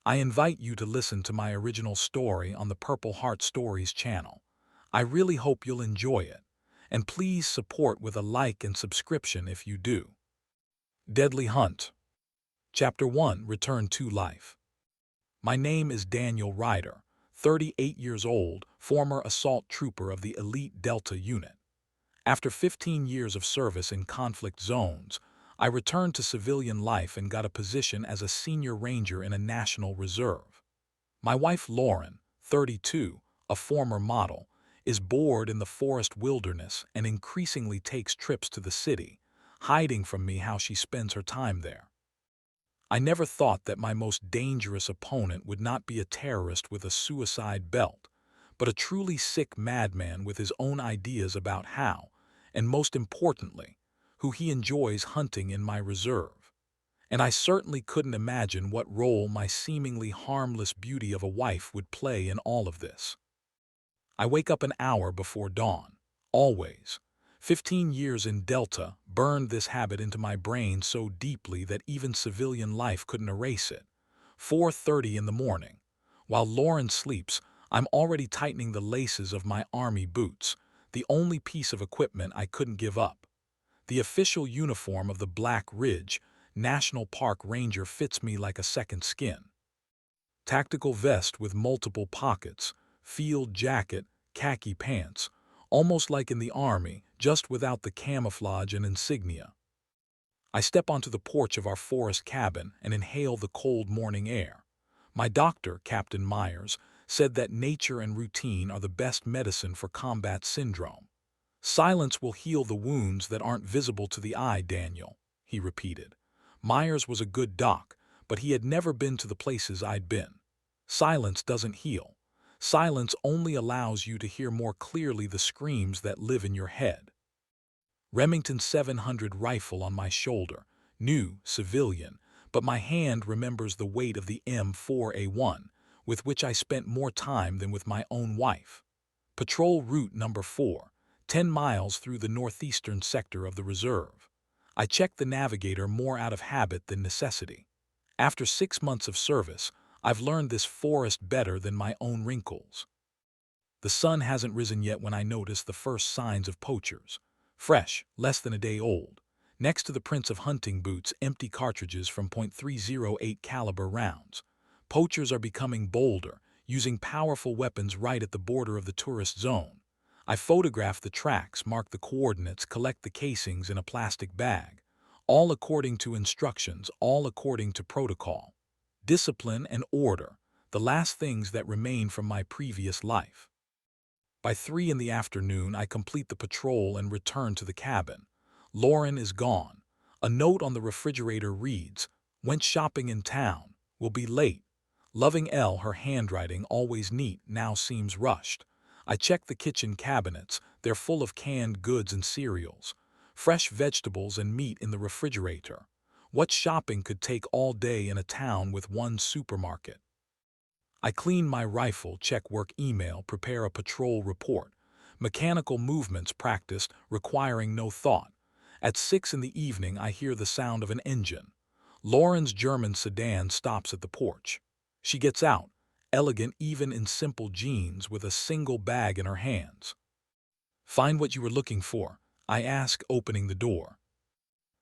I invite you to listen to my original story on the Purple Heart Stories channel. I really hope you'll enjoy it, and please support with a like and subscription if you do. Deadly Hunt. Chapter 1, Return to Life. My name is Daniel Ryder, 38 years old, former assault trooper of the elite Delta unit. After 15 years of service in conflict zones, I returned to civilian life and got a position as a senior ranger in a national reserve. My wife Lauren, 32, a former model, is bored in the forest wilderness and increasingly takes trips to the city, hiding from me how she spends her time there. I never thought that my most dangerous opponent would not be a terrorist with a suicide belt, but a truly sick madman with his own ideas about how, and most importantly, who he enjoys hunting in my reserve. And I certainly couldn't imagine what role my seemingly harmless beauty of a wife would play in all of this. I wake up an hour before dawn, always. 15 years in Delta burned this habit into my brain so deeply that even civilian life couldn't erase it. 4:30 in the morning. While Lauren sleeps, I'm already tightening the laces of my army boots, the only piece of equipment I couldn't give up. The official uniform of the Black Ridge National Park Ranger fits me like a second skin. Tactical vest with multiple pockets, field jacket, khaki pants, almost like in the Army, just without the camouflage and insignia. I step onto the porch of our forest cabin and inhale the cold morning air. My doctor, Captain Myers, said that nature and routine are the best medicine for combat syndrome. Silence will heal the wounds that aren't visible to the eye, Daniel, he repeated. Myers was a good doc, but he had never been to the places I'd been. Silence doesn't heal. Silence only allows you to hear more clearly the screams that live in your head. Remington 700 rifle on my shoulder, new, civilian, but my hand remembers the weight of the M4A1, with which I spent more time than with my own wife. Patrol route number 4, 10 miles through the northeastern sector of the reserve. I check the navigator more out of habit than necessity. After 6 months of service, I've learned this forest better than my own wrinkles. The sun hasn't risen yet when I notice the first signs of poachers. Fresh, less than a day old. Next to the prints of hunting boots, empty cartridges from .308 caliber rounds. Poachers are becoming bolder, using powerful weapons right at the border of the tourist zone. I photograph the tracks, mark the coordinates, collect the casings in a plastic bag. All according to instructions, all according to protocol. Discipline and order, the last things that remain from my previous life. By 3 in the afternoon, I complete the patrol and return to the cabin. Lauren is gone. A note on the refrigerator reads, "Went shopping in town. Will be late." Loving L, her handwriting, always neat, now seems rushed. I check the kitchen cabinets. They're full of canned goods and cereals. Fresh vegetables and meat in the refrigerator. What shopping could take all day in a town with one supermarket? I clean my rifle, check work email, prepare a patrol report. Mechanical movements practiced, requiring no thought. At 6 in the evening, I hear the sound of an engine. Lauren's German sedan stops at the porch. She gets out, elegant even in simple jeans, with a single bag in her hands. "Find what you were looking for?" I ask, opening the door.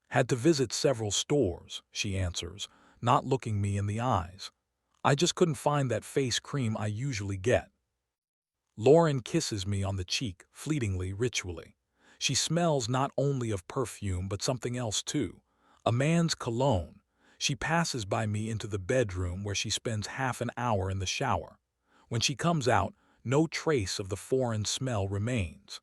"Had to visit several stores," she answers, not looking me in the eyes. "I just couldn't find that face cream I usually get." Lauren kisses me on the cheek, fleetingly, ritually. She smells not only of perfume but something else too, a man's cologne. She passes by me into the bedroom where she spends half an hour in the shower. When she comes out, no trace of the foreign smell remains.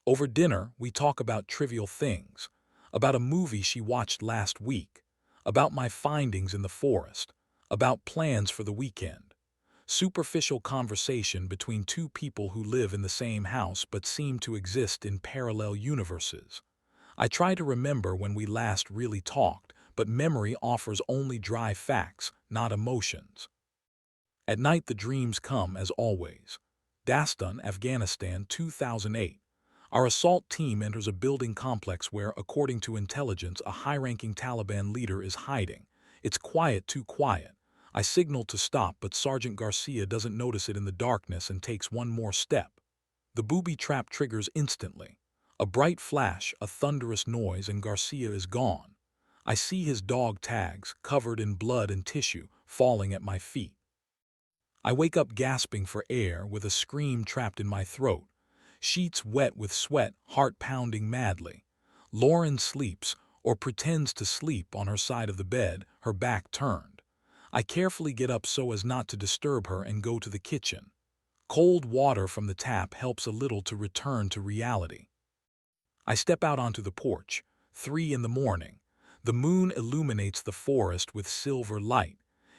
Over dinner, we talk about trivial things, about a movie she watched last week, about my findings in the forest, about plans for the weekend. Superficial conversation between two people who live in the same house but seem to exist in parallel universes. I try to remember when we last really talked, but memory offers only dry facts, not emotions. At night the dreams come as always. Dastan, Afghanistan, 2008. Our assault team enters a building complex where, according to intelligence, a high-ranking Taliban leader is hiding. It's quiet, too quiet. I signal to stop, but Sergeant Garcia doesn't notice it in the darkness and takes one more step. The booby trap triggers instantly. A bright flash, a thunderous noise, and Garcia is gone. I see his dog tags, covered in blood and tissue, falling at my feet. I wake up gasping for air with a scream trapped in my throat. Sheets wet with sweat, heart pounding madly. Lauren sleeps, or pretends to sleep, on her side of the bed, her back turned. I carefully get up so as not to disturb her and go to the kitchen. Cold water from the tap helps a little to return to reality. I step out onto the porch. 3 in the morning. The moon illuminates the forest with silver light.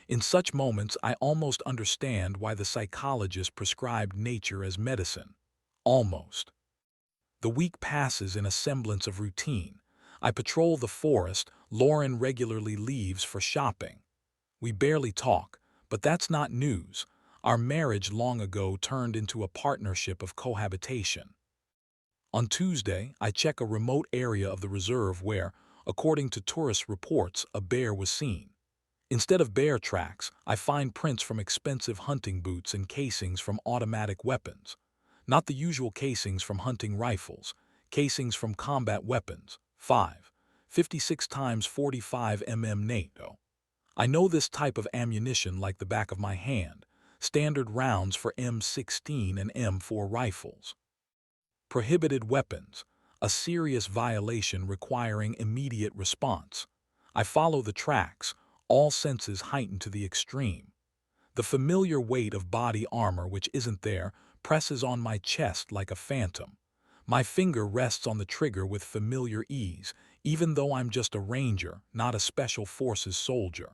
In such moments, I almost understand why the psychologist prescribed nature as medicine. Almost. The week passes in a semblance of routine. I patrol the forest. Lauren regularly leaves for shopping. We barely talk, but that's not news. Our marriage long ago turned into a partnership of cohabitation. On Tuesday, I check a remote area of the reserve where, according to tourist reports, a bear was seen. Instead of bear tracks, I find prints from expensive hunting boots and casings from automatic weapons. Not the usual casings from hunting rifles, casings from combat weapons. 56 times 45 NATO. I know this type of ammunition like the back of my hand, standard rounds for M16 and M4 rifles. Prohibited weapons, a serious violation requiring immediate response. I follow the tracks, all senses heightened to the extreme. The familiar weight of body armor which isn't there presses on my chest like a phantom. My finger rests on the trigger with familiar ease, even though I'm just a ranger, not a special forces soldier.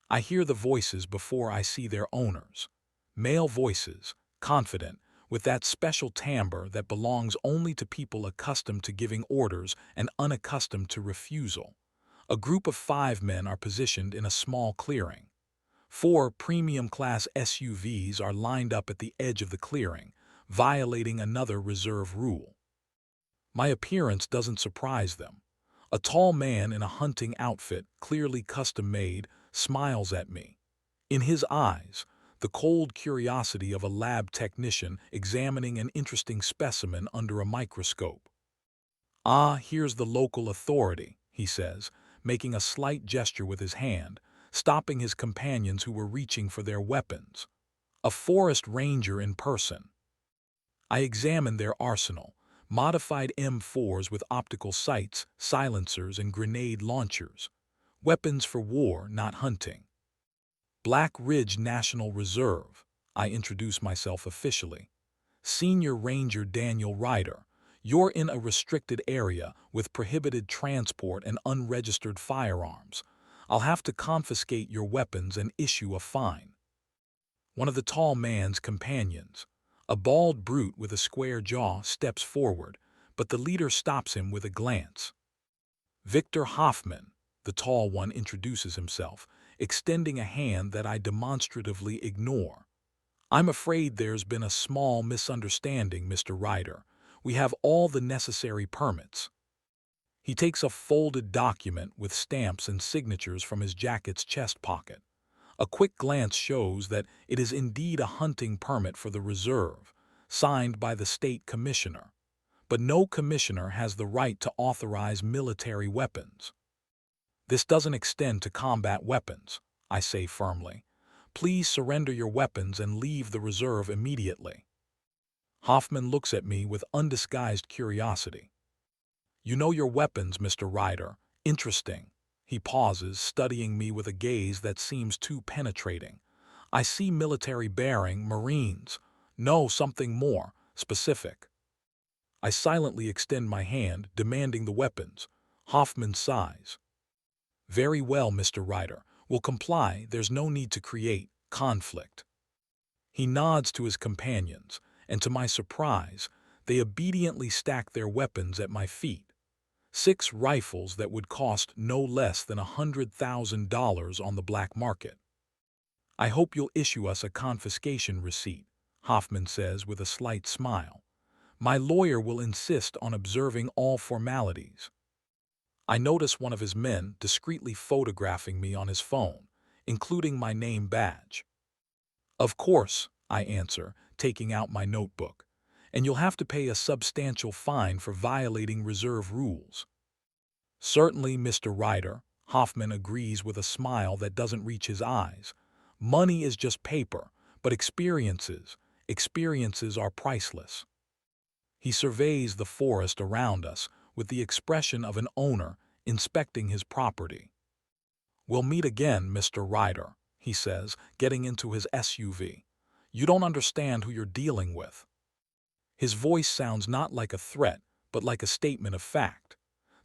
I hear the voices before I see their owners. Male voices, confident, with that special timbre that belongs only to people accustomed to giving orders and unaccustomed to refusal. A group of 5 men are positioned in a small clearing. 4 premium-class SUVs are lined up at the edge of the clearing, violating another reserve rule. My appearance doesn't surprise them. A tall man in a hunting outfit, clearly custom-made, smiles at me. In his eyes, the cold curiosity of a lab technician examining an interesting specimen under a microscope. "Ah, here's the local authority," he says, making a slight gesture with his hand, stopping his companions who were reaching for their weapons. A forest ranger in person. I examine their arsenal, modified M4s with optical sights, silencers, and grenade launchers. Weapons for war, not hunting. Black Ridge National Reserve. I introduce myself officially. Senior Ranger Daniel Ryder. You're in a restricted area with prohibited transport and unregistered firearms. I'll have to confiscate your weapons and issue a fine. One of the tall man's companions, a bald brute with a square jaw, steps forward, but the leader stops him with a glance. Victor Hoffman, the tall one, introduces himself, extending a hand that I demonstratively ignore. "I'm afraid there's been a small misunderstanding, Mr. Ryder. We have all the necessary permits." He takes a folded document with stamps and signatures from his jacket's chest pocket. A quick glance shows that it is indeed a hunting permit for the reserve, signed by the state commissioner. But no commissioner has the right to authorize military weapons. "This doesn't extend to combat weapons," I say firmly. "Please surrender your weapons and leave the reserve immediately." Hoffman looks at me with undisguised curiosity. "You know your weapons, Mr. Ryder. Interesting." He pauses, studying me with a gaze that seems too penetrating. "I see military bearing, Marines. No, something more specific." I silently extend my hand, demanding the weapons. Hoffman sighs. "Very well, Mr. Ryder. We'll comply. There's no need to create conflict." He nods to his companions, and to my surprise, they obediently stack their weapons at my feet. 6 rifles that would cost no less than $100,000 on the black market. "I hope you'll issue us a confiscation receipt," Hoffman says with a slight smile. "My lawyer will insist on observing all formalities." I notice one of his men discreetly photographing me on his phone, including my name badge. Of course, I answer, taking out my notebook. And you'll have to pay a substantial fine for violating reserve rules. Certainly, Mr. Ryder, Hoffman agrees with a smile that doesn't reach his eyes. Money is just paper, but experiences are priceless. He surveys the forest around us with the expression of an owner inspecting his property. We'll meet again, Mr. Ryder, he says, getting into his SUV. You don't understand who you're dealing with. His voice sounds not like a threat, but like a statement of fact.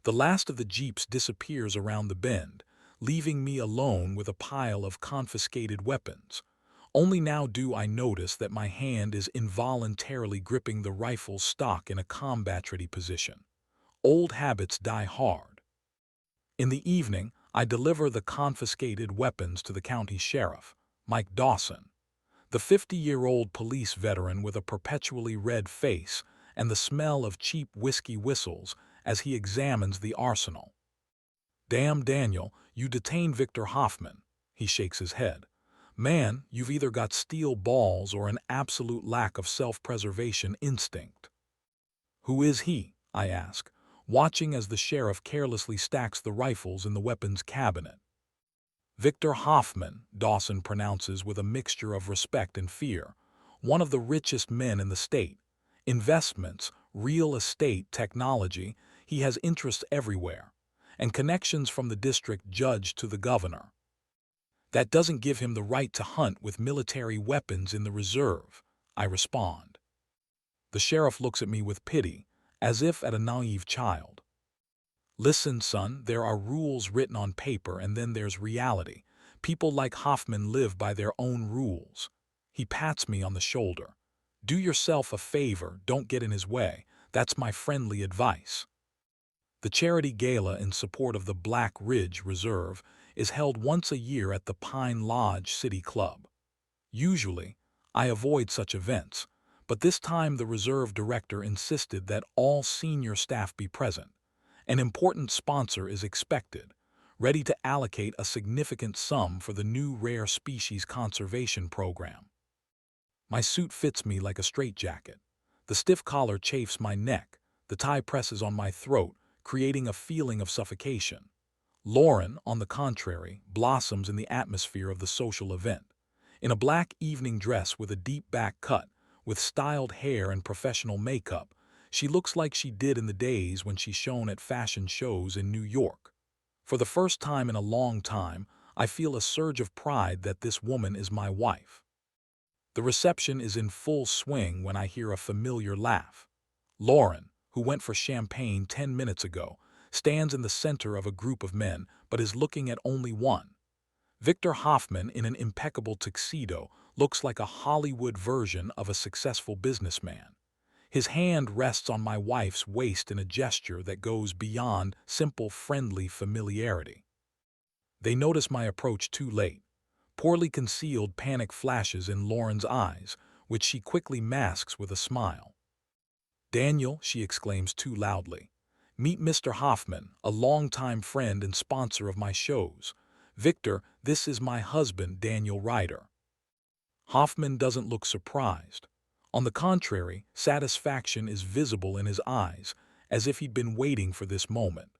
The last of the jeeps disappears around the bend, leaving me alone with a pile of confiscated weapons. Only now do I notice that my hand is involuntarily gripping the rifle's stock in a combat-ready position. Old habits die hard. In the evening, I deliver the confiscated weapons to the county sheriff, Mike Dawson, the 50-year-old police veteran with a perpetually red face and the smell of cheap whiskey whistles as he examines the arsenal. Damn, Daniel, you detained Victor Hoffman. He shakes his head. Man, you've either got steel balls or an absolute lack of self-preservation instinct. Who is he? I ask, watching as the sheriff carelessly stacks the rifles in the weapons cabinet. Victor Hoffman, Dawson pronounces with a mixture of respect and fear, one of the richest men in the state. Investments, real estate, technology, he has interests everywhere, and connections from the district judge to the governor. That doesn't give him the right to hunt with military weapons in the reserve, I respond. The sheriff looks at me with pity, as if at a naive child. Listen, son, there are rules written on paper and then there's reality. People like Hoffman live by their own rules. He pats me on the shoulder. Do yourself a favor, don't get in his way. That's my friendly advice. The charity gala in support of the Black Ridge Reserve is held once a year at the Pine Lodge City Club. Usually, I avoid such events, but this time the reserve director insisted that all senior staff be present. An important sponsor is expected, ready to allocate a significant sum for the new rare species conservation program. My suit fits me like a straitjacket. The stiff collar chafes my neck, the tie presses on my throat, creating a feeling of suffocation. Lauren, on the contrary, blossoms in the atmosphere of the social event. In a black evening dress with a deep back cut, with styled hair and professional makeup, she looks like she did in the days when she shone at fashion shows in New York. For the first time in a long time, I feel a surge of pride that this woman is my wife. The reception is in full swing when I hear a familiar laugh. Lauren, who went for champagne 10 minutes ago, stands in the center of a group of men but is looking at only one. Victor Hoffman, in an impeccable tuxedo, looks like a Hollywood version of a successful businessman. His hand rests on my wife's waist in a gesture that goes beyond simple friendly familiarity. They notice my approach too late. Poorly concealed panic flashes in Lauren's eyes, which she quickly masks with a smile. Daniel, she exclaims too loudly. Meet Mr. Hoffman, a longtime friend and sponsor of my shows. Victor, this is my husband, Daniel Ryder. Hoffman doesn't look surprised. On the contrary, satisfaction is visible in his eyes, as if he'd been waiting for this moment.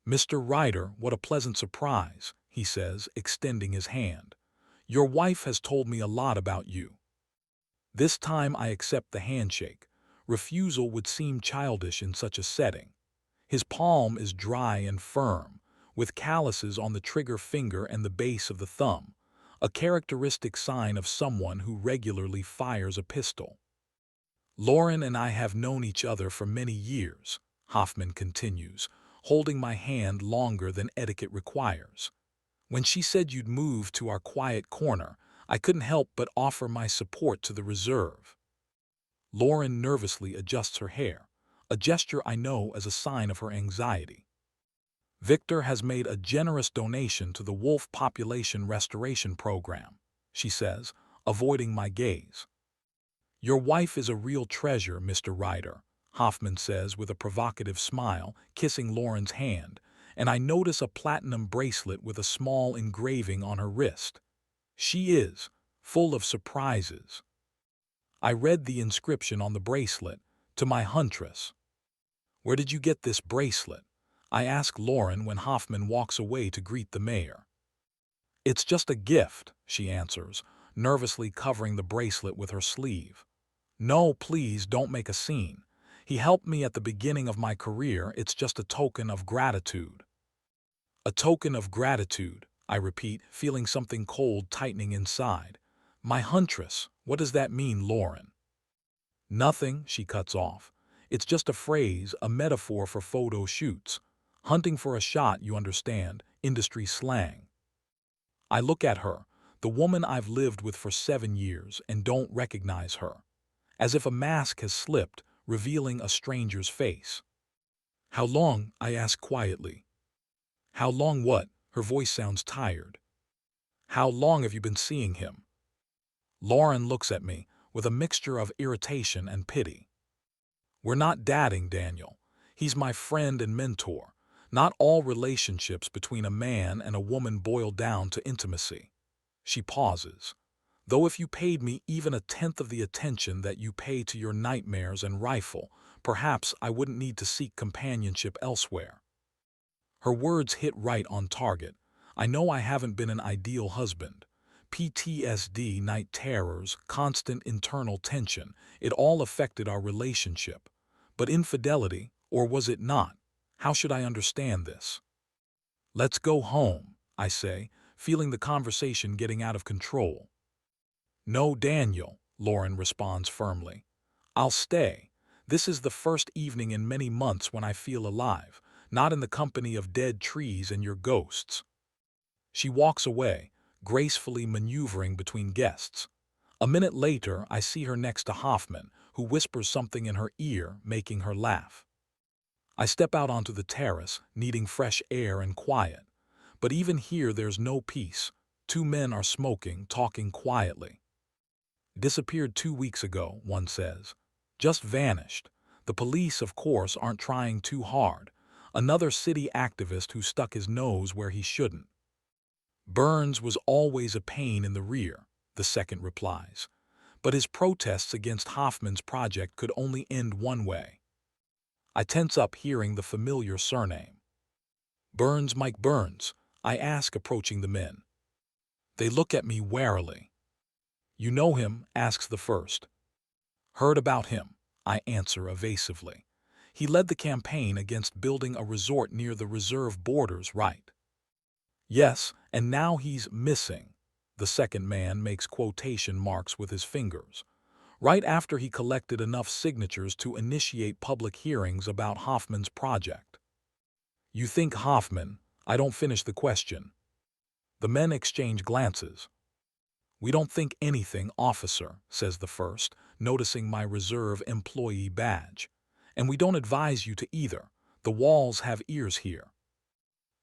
Mr. Ryder, what a pleasant surprise, he says, extending his hand. Your wife has told me a lot about you. This time I accept the handshake. Refusal would seem childish in such a setting. His palm is dry and firm, with calluses on the trigger finger and the base of the thumb, a characteristic sign of someone who regularly fires a pistol. Lauren and I have known each other for many years, Hoffman continues, holding my hand longer than etiquette requires. When she said you'd move to our quiet corner, I couldn't help but offer my support to the reserve. Lauren nervously adjusts her hair, a gesture I know as a sign of her anxiety. Victor has made a generous donation to the wolf population restoration program, she says, avoiding my gaze. Your wife is a real treasure, Mr. Ryder, Hoffman says with a provocative smile, kissing Lauren's hand, and I notice a platinum bracelet with a small engraving on her wrist. She is full of surprises. I read the inscription on the bracelet, "To my huntress." "Where did you get this bracelet?" I ask Lauren when Hoffman walks away to greet the mayor. "It's just a gift," she answers, nervously covering the bracelet with her sleeve. "No, please don't make a scene. He helped me at the beginning of my career. It's just a token of gratitude." "A token of gratitude," I repeat, feeling something cold tightening inside. "My huntress, what does that mean, Lauren?" "Nothing," she cuts off. "It's just a phrase, a metaphor for photo shoots. Hunting for a shot, you understand, industry slang." I look at her, the woman I've lived with for 7 years, and don't recognize her. As if a mask has slipped, revealing a stranger's face. "How long?" I ask quietly. "How long what?" Her voice sounds tired. "How long have you been seeing him?" Lauren looks at me with a mixture of irritation and pity. "We're not dating, Daniel. He's my friend and mentor. Not all relationships between a man and a woman boil down to intimacy." She pauses. "Though if you paid me even a tenth of the attention that you pay to your nightmares and rifle, perhaps I wouldn't need to seek companionship elsewhere." Her words hit right on target. I know I haven't been an ideal husband. PTSD, night terrors, constant internal tension, it all affected our relationship. But infidelity, or was it not? How should I understand this? "Let's go home," I say, feeling the conversation getting out of control. "No, Daniel," Lauren responds firmly. "I'll stay. This is the first evening in many months when I feel alive, not in the company of dead trees and your ghosts." She walks away, gracefully maneuvering between guests. A minute later, I see her next to Hoffman, who whispers something in her ear, making her laugh. I step out onto the terrace, needing fresh air and quiet. But even here there's no peace. Two men are smoking, talking quietly. "Disappeared 2 weeks ago," one says. "Just vanished. The police, of course, aren't trying too hard. Another city activist who stuck his nose where he shouldn't." "Burns was always a pain in the rear," the second replies. "But his protests against Hoffman's project could only end one way." I tense up hearing the familiar surname. "Burns, Mike Burns?" I ask, approaching the men. They look at me warily. "You know him?" asks the first. "Heard about him," I answer evasively. "He led the campaign against building a resort near the reserve borders, right?" "Yes, and now he's missing." The second man makes quotation marks with his fingers. "Right after he collected enough signatures to initiate public hearings about Hoffman's project." "You think Hoffman—" I don't finish the question. The men exchange glances. "We don't think anything, officer," says the first, noticing my reserve employee badge. "And we don't advise you to either. The walls have ears here."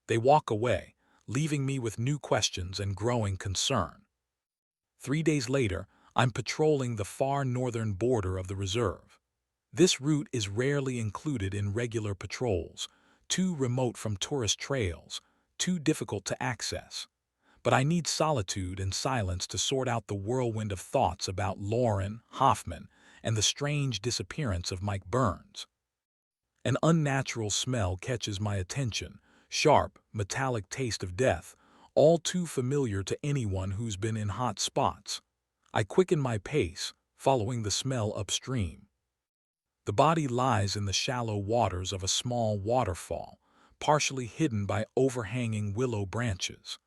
They walk away, leaving me with new questions and growing concern. 3 days later, I'm patrolling the far northern border of the reserve. This route is rarely included in regular patrols, too remote from tourist trails, too difficult to access. But I need solitude and silence to sort out the whirlwind of thoughts about Lauren, Hoffman, and the strange disappearance of Mike Burns. An unnatural smell catches my attention, sharp, metallic taste of death, all too familiar to anyone who's been in hot spots. I quicken my pace, following the smell upstream. The body lies in the shallow waters of a small waterfall, partially hidden by overhanging willow branches.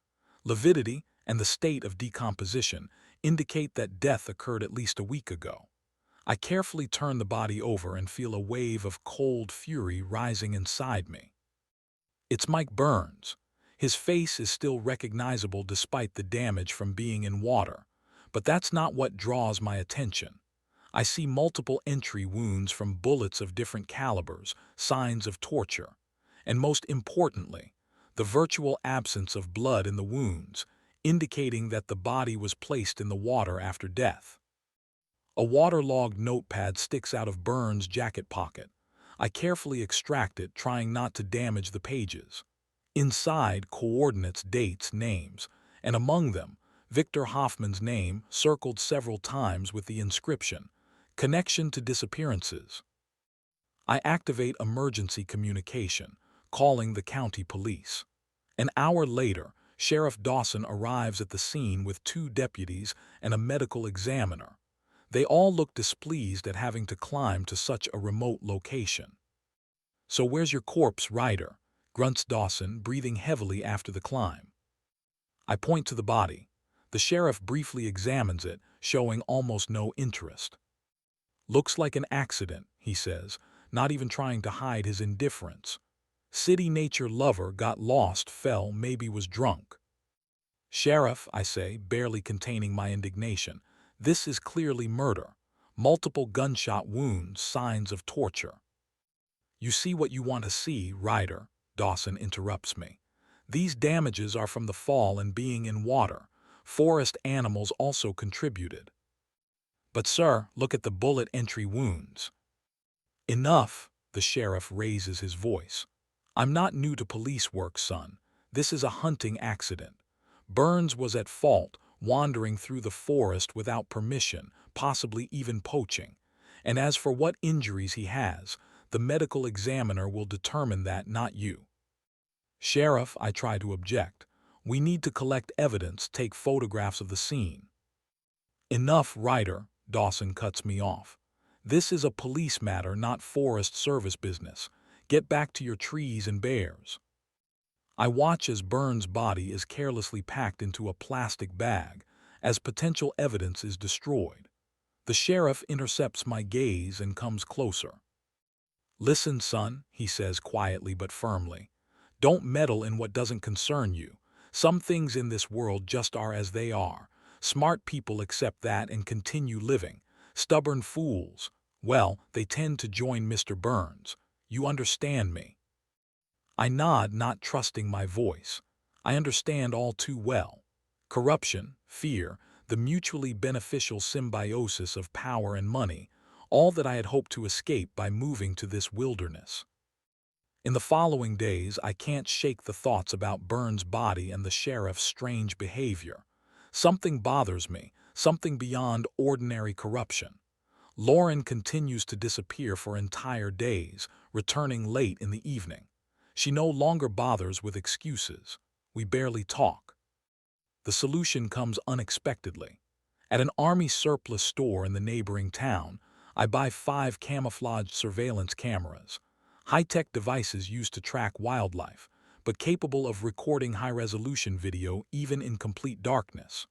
Lividity and the state of decomposition indicate that death occurred at least a week ago. I carefully turn the body over and feel a wave of cold fury rising inside me. It's Mike Burns. His face is still recognizable despite the damage from being in water, but that's not what draws my attention. I see multiple entry wounds from bullets of different calibers, signs of torture, and most importantly, the virtual absence of blood in the wounds, indicating that the body was placed in the water after death. A waterlogged notepad sticks out of Burns' jacket pocket. I carefully extract it, trying not to damage the pages. Inside, coordinates, dates, names, and among them, Victor Hoffman's name circled several times with the inscription, "Connection to disappearances." I activate emergency communication, calling the county police. An hour later, Sheriff Dawson arrives at the scene with 2 deputies and a medical examiner. They all look displeased at having to climb to such a remote location. "So where's your corpse, Ryder?" grunts Dawson, breathing heavily after the climb. I point to the body. The sheriff briefly examines it, showing almost no interest. "Looks like an accident," he says, not even trying to hide his indifference. "City nature lover got lost, fell, maybe was drunk." "Sheriff," I say, barely containing my indignation, "this is clearly murder. Multiple gunshot wounds, signs of torture." "You see what you want to see, Ryder," Dawson interrupts me. "These damages are from the fall and being in water. Forest animals also contributed." "But sir, look at the bullet entry wounds." "Enough," the sheriff raises his voice. "I'm not new to police work, son. This is a hunting accident. Burns was at fault, wandering through the forest without permission, possibly even poaching. And as for what injuries he has, the medical examiner will determine that, not you." "Sheriff," I try to object, "we need to collect evidence, take photographs of the scene." "Enough, Ryder," Dawson cuts me off. "This is a police matter, not Forest Service business. Get back to your trees and bears." I watch as Burns' body is carelessly packed into a plastic bag, as potential evidence is destroyed. The sheriff intercepts my gaze and comes closer. "Listen, son," he says quietly but firmly. "Don't meddle in what doesn't concern you. Some things in this world just are as they are. Smart people accept that and continue living. Stubborn fools, well, they tend to join Mr. Burns. You understand me?" I nod, not trusting my voice. I understand all too well. Corruption, fear, the mutually beneficial symbiosis of power and money, all that I had hoped to escape by moving to this wilderness. In the following days, I can't shake the thoughts about Burns' body and the sheriff's strange behavior. Something bothers me, something beyond ordinary corruption. Lauren continues to disappear for entire days, returning late in the evening. She no longer bothers with excuses. We barely talk. The solution comes unexpectedly. At an army surplus store in the neighboring town, I buy 5 camouflaged surveillance cameras, high-tech devices used to track wildlife, but capable of recording high-resolution video even in complete darkness.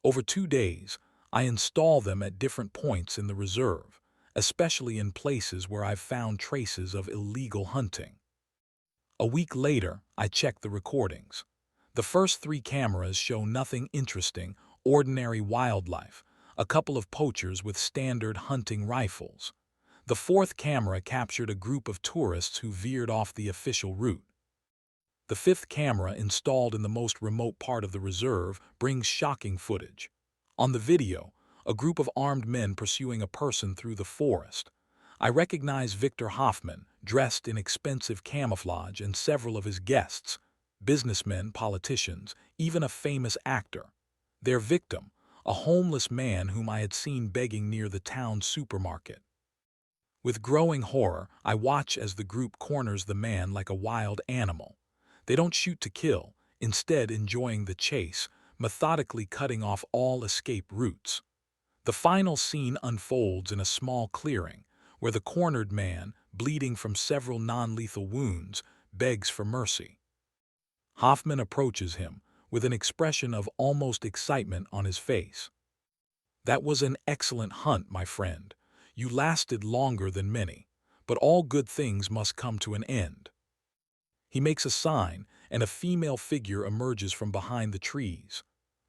Over 2 days, I install them at different points in the reserve, especially in places where I've found traces of illegal hunting. A week later, I check the recordings. The first 3 cameras show nothing interesting, ordinary wildlife, a couple of poachers with standard hunting rifles. The 4th camera captured a group of tourists who veered off the official route. The 5th camera, installed in the most remote part of the reserve, brings shocking footage. On the video, a group of armed men pursuing a person through the forest. I recognize Victor Hoffman, dressed in expensive camouflage, and several of his guests, businessmen, politicians, even a famous actor. Their victim, a homeless man whom I had seen begging near the town supermarket. With growing horror, I watch as the group corners the man like a wild animal. They don't shoot to kill, instead enjoying the chase, methodically cutting off all escape routes. The final scene unfolds in a small clearing, where the cornered man, bleeding from several non-lethal wounds, begs for mercy. Hoffman approaches him, with an expression of almost excitement on his face. "That was an excellent hunt, my friend. You lasted longer than many, but all good things must come to an end." He makes a sign, and a female figure emerges from behind the trees.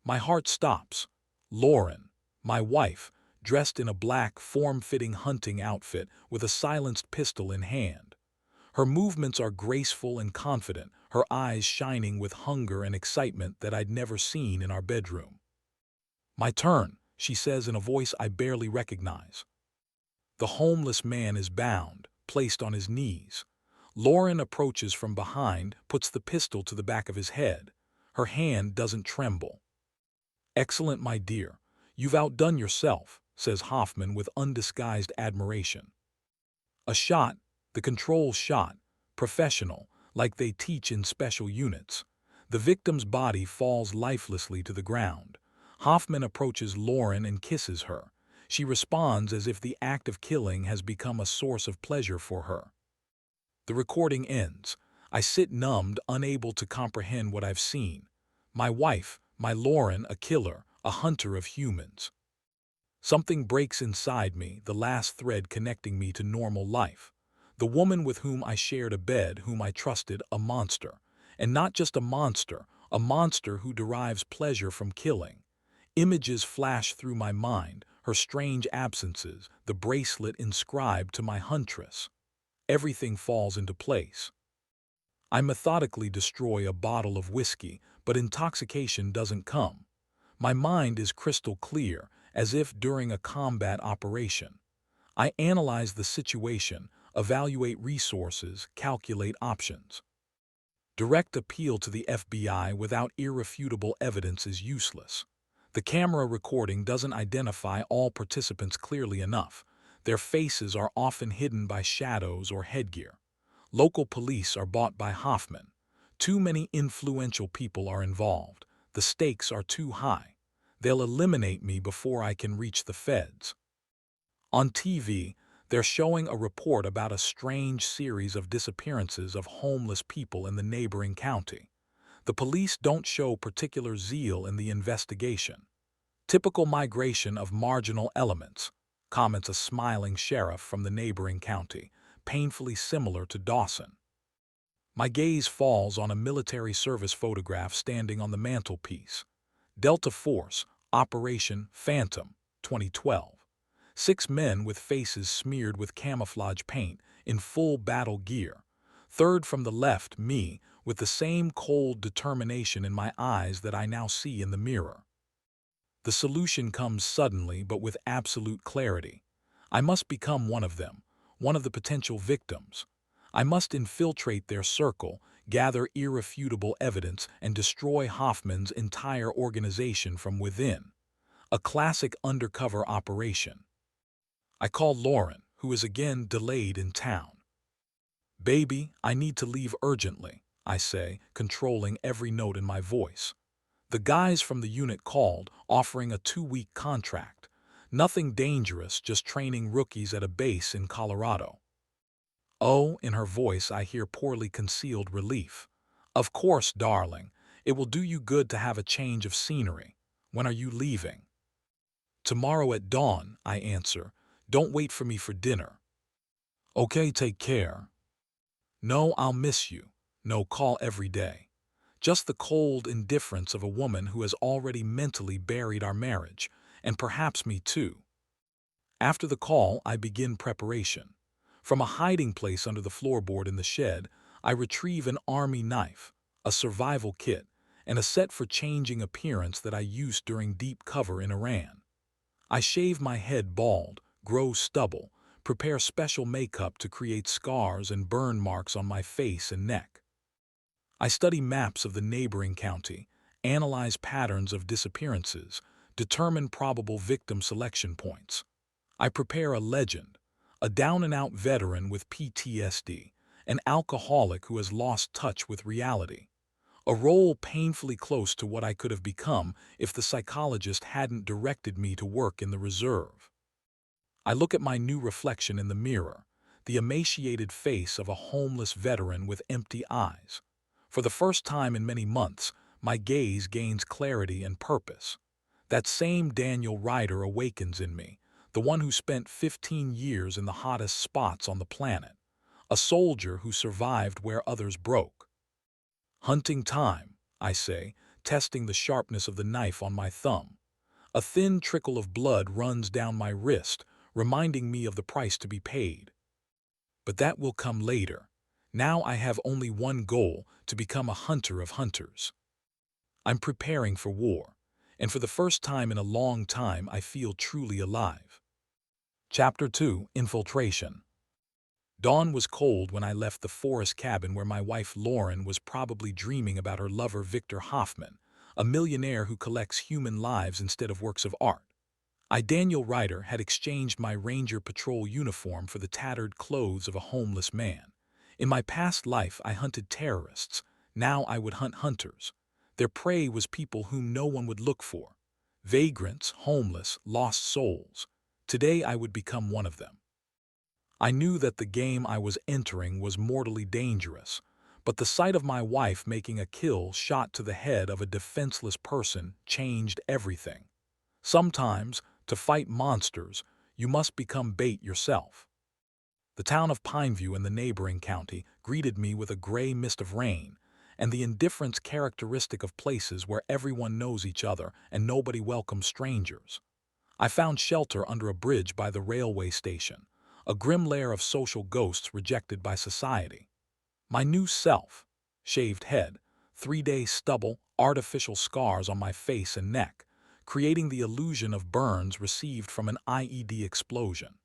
My heart stops. Lauren, my wife, dressed in a black, form-fitting hunting outfit with a silenced pistol in hand. Her movements are graceful and confident, her eyes shining with hunger and excitement that I'd never seen in our bedroom. "My turn," she says in a voice I barely recognize. The homeless man is bound, placed on his knees. Lauren approaches from behind, puts the pistol to the back of his head. Her hand doesn't tremble. "Excellent, my dear. You've outdone yourself," says Hoffman with undisguised admiration. A shot, the control shot, professional, like they teach in special units. The victim's body falls lifelessly to the ground. Hoffman approaches Lauren and kisses her. She responds as if the act of killing has become a source of pleasure for her. The recording ends. I sit numbed, unable to comprehend what I've seen. My wife, my Lauren, a killer, a hunter of humans. Something breaks inside me, the last thread connecting me to normal life. The woman with whom I shared a bed, whom I trusted, a monster. And not just a monster who derives pleasure from killing. Images flash through my mind, her strange absences, the bracelet inscribed to my huntress. Everything falls into place. I methodically destroy a bottle of whiskey, but intoxication doesn't come. My mind is crystal clear, as if during a combat operation. I analyze the situation, evaluate resources, calculate options. Direct appeal to the FBI without irrefutable evidence is useless. The camera recording doesn't identify all participants clearly enough. Their faces are often hidden by shadows or headgear. Local police are bought by Hoffman. Too many influential people are involved. The stakes are too high. They'll eliminate me before I can reach the feds. On TV, they're showing a report about a strange series of disappearances of homeless people in the neighboring county. The police don't show particular zeal in the investigation. "Typical migration of marginal elements," comments a smiling sheriff from the neighboring county, painfully similar to Dawson. My gaze falls on a military service photograph standing on the mantelpiece. Delta Force, Operation Phantom, 2012. 6 men with faces smeared with camouflage paint, in full battle gear. Third from the left, me, with the same cold determination in my eyes that I now see in the mirror. The solution comes suddenly but with absolute clarity. I must become one of them, one of the potential victims. I must infiltrate their circle, gather irrefutable evidence, and destroy Hoffman's entire organization from within. A classic undercover operation. I call Lauren, who is again delayed in town. "Baby, I need to leave urgently," I say, controlling every note in my voice. The guys from the unit called, offering a 2-week contract. Nothing dangerous, just training rookies at a base in Colorado. "Oh," in her voice I hear poorly concealed relief. "Of course, darling. It will do you good to have a change of scenery. When are you leaving?" "Tomorrow at dawn," I answer. "Don't wait for me for dinner." "Okay, take care." "No, I'll miss you." No call every day. Just the cold indifference of a woman who has already mentally buried our marriage, and perhaps me too. After the call, I begin preparation. From a hiding place under the floorboard in the shed, I retrieve an army knife, a survival kit, and a set for changing appearance that I used during deep cover in Iran. I shave my head bald, grow stubble, prepare special makeup to create scars and burn marks on my face and neck. I study maps of the neighboring county, analyze patterns of disappearances, determine probable victim selection points. I prepare a legend, a down-and-out veteran with PTSD, an alcoholic who has lost touch with reality. A role painfully close to what I could have become if the psychologist hadn't directed me to work in the reserve. I look at my new reflection in the mirror, the emaciated face of a homeless veteran with empty eyes. For the first time in many months, my gaze gains clarity and purpose. That same Daniel Ryder awakens in me, the one who spent 15 years in the hottest spots on the planet, a soldier who survived where others broke. "Hunting time," I say, testing the sharpness of the knife on my thumb. A thin trickle of blood runs down my wrist, reminding me of the price to be paid. But that will come later. Now I have only one goal, to become a hunter of hunters. I'm preparing for war, and for the first time in a long time I feel truly alive. Chapter 2: Infiltration. Dawn was cold when I left the forest cabin where my wife Lauren was probably dreaming about her lover Victor Hoffman, a millionaire who collects human lives instead of works of art. I, Daniel Ryder, had exchanged my Ranger Patrol uniform for the tattered clothes of a homeless man. In my past life, I hunted terrorists. Now I would hunt hunters. Their prey was people whom no one would look for. Vagrants, homeless, lost souls. Today I would become one of them. I knew that the game I was entering was mortally dangerous, but the sight of my wife making a kill shot to the head of a defenseless person changed everything. Sometimes, to fight monsters, you must become bait yourself. The town of Pineview in the neighboring county greeted me with a gray mist of rain, and the indifference characteristic of places where everyone knows each other and nobody welcomes strangers. I found shelter under a bridge by the railway station, a grim lair of social ghosts rejected by society. My new self, shaved head, 3-day stubble, artificial scars on my face and neck, creating the illusion of burns received from an IED explosion.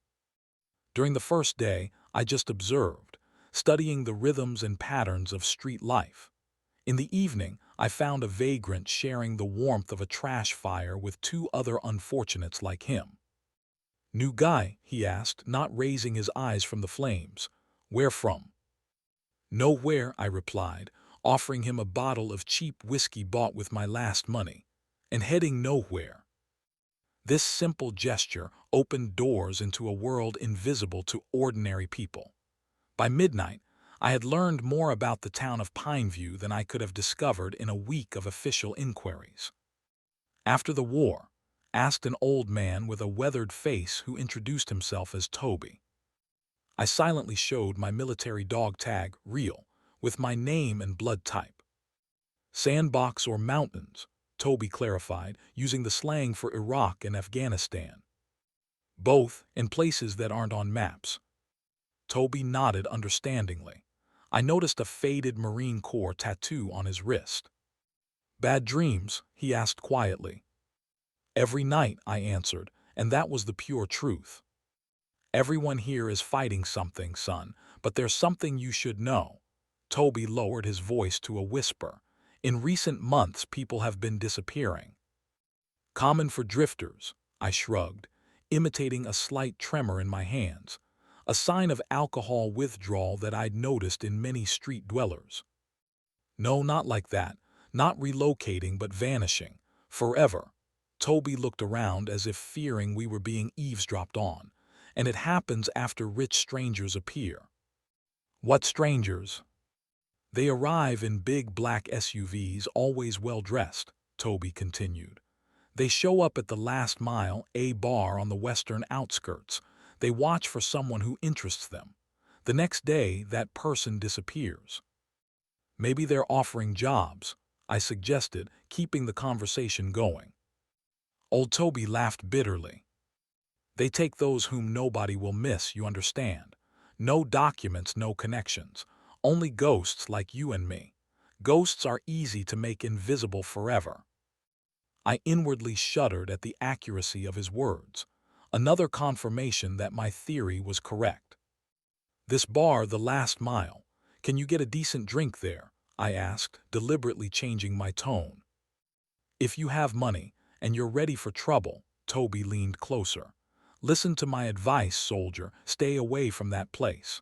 During the first day, I just observed, studying the rhythms and patterns of street life. In the evening, I found a vagrant sharing the warmth of a trash fire with 2 other unfortunates like him. "New guy?" he asked, not raising his eyes from the flames. "Where from?" "Nowhere," I replied, offering him a bottle of cheap whiskey bought with my last money. "And heading nowhere." This simple gesture opened doors into a world invisible to ordinary people. By midnight, I had learned more about the town of Pineview than I could have discovered in a week of official inquiries. "After the war?" asked an old man with a weathered face who introduced himself as Toby. I silently showed my military dog tag, real, with my name and blood type. "Sandbox or mountains?" Toby clarified, using the slang for Iraq and Afghanistan. "Both, in places that aren't on maps." Toby nodded understandingly. I noticed a faded Marine Corps tattoo on his wrist. "Bad dreams?" he asked quietly. "Every night," I answered, and that was the pure truth. "Everyone here is fighting something, son, but there's something you should know." Toby lowered his voice to a whisper. "In recent months, people have been disappearing." "Common for drifters," I shrugged, imitating a slight tremor in my hands, a sign of alcohol withdrawal that I'd noticed in many street dwellers. "No, not like that. Not relocating, but vanishing. Forever." Toby looked around as if fearing we were being eavesdropped on. "And it happens after rich strangers appear." "What strangers?" "They arrive in big black SUVs, always well-dressed," Toby continued. "They show up at the last mile, a bar on the western outskirts. They watch for someone who interests them. The next day, that person disappears." "Maybe they're offering jobs," I suggested, keeping the conversation going. Old Toby laughed bitterly. "They take those whom nobody will miss, you understand. No documents, no connections. Only ghosts like you and me. Ghosts are easy to make invisible forever." I inwardly shuddered at the accuracy of his words. Another confirmation that my theory was correct. "This bar, the last mile. Can you get a decent drink there?" I asked, deliberately changing my tone. "If you have money, and you're ready for trouble." Toby leaned closer. "Listen to my advice, soldier. Stay away from that place."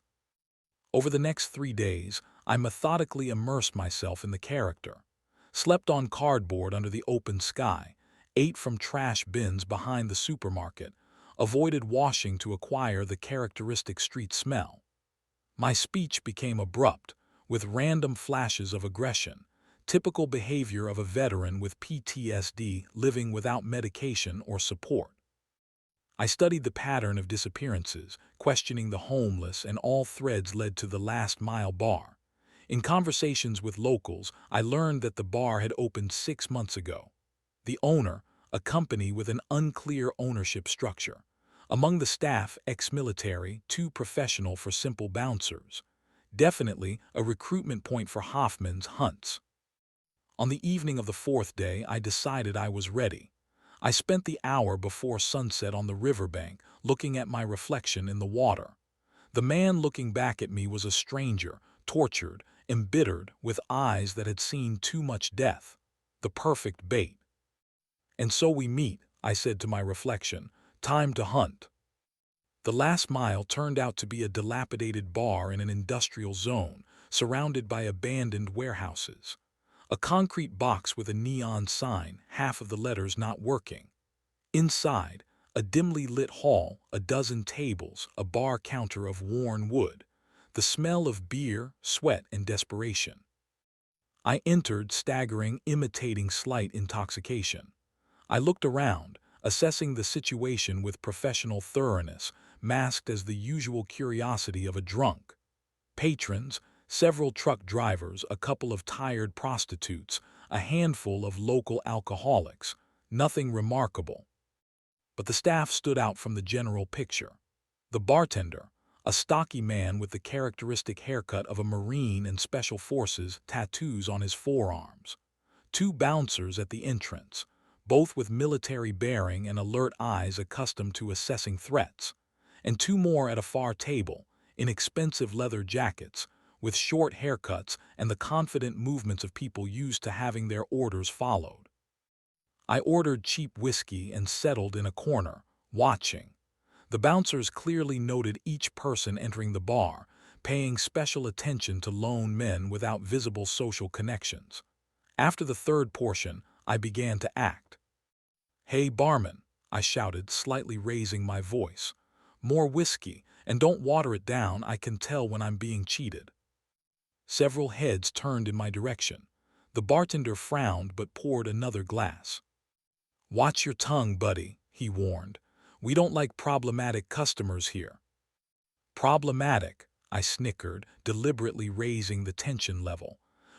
Over the next 3 days, I methodically immersed myself in the character. Slept on cardboard under the open sky, ate from trash bins behind the supermarket, avoided washing to acquire the characteristic street smell. My speech became abrupt, with random flashes of aggression, typical behavior of a veteran with PTSD living without medication or support. I studied the pattern of disappearances, questioning the homeless, and all threads led to the Last Mile bar. In conversations with locals, I learned that the bar had opened 6 months ago. The owner, a company with an unclear ownership structure. Among the staff, ex-military, too professional for simple bouncers. Definitely a recruitment point for Hoffman's hunts. On the evening of the 4th day, I decided I was ready. I spent the hour before sunset on the riverbank, looking at my reflection in the water. The man looking back at me was a stranger, tortured, embittered, with eyes that had seen too much death. The perfect bait. "And so we meet," I said to my reflection. "Time to hunt." The last mile turned out to be a dilapidated bar in an industrial zone, surrounded by abandoned warehouses. A concrete box with a neon sign, half of the letters not working. Inside, a dimly lit hall, a dozen tables, a bar counter of worn wood. The smell of beer, sweat, and desperation. I entered, staggering, imitating slight intoxication. I looked around, assessing the situation with professional thoroughness, masked as the usual curiosity of a drunk. Patrons, several truck drivers, a couple of tired prostitutes, a handful of local alcoholics. Nothing remarkable. But the staff stood out from the general picture. The bartender, a stocky man with the characteristic haircut of a Marine and Special Forces, tattoos on his forearms. Two bouncers at the entrance, both with military bearing and alert eyes accustomed to assessing threats, and two more at a far table, in expensive leather jackets, with short haircuts and the confident movements of people used to having their orders followed. I ordered cheap whiskey and settled in a corner, watching. The bouncers clearly noted each person entering the bar, paying special attention to lone men without visible social connections. After the third portion, I began to act. "Hey, barman," I shouted, slightly raising my voice. "More whiskey, and don't water it down, I can tell when I'm being cheated." Several heads turned in my direction. The bartender frowned but poured another glass. "Watch your tongue, buddy," he warned. "We don't like problematic customers here." "Problematic," I snickered, deliberately raising the tension level.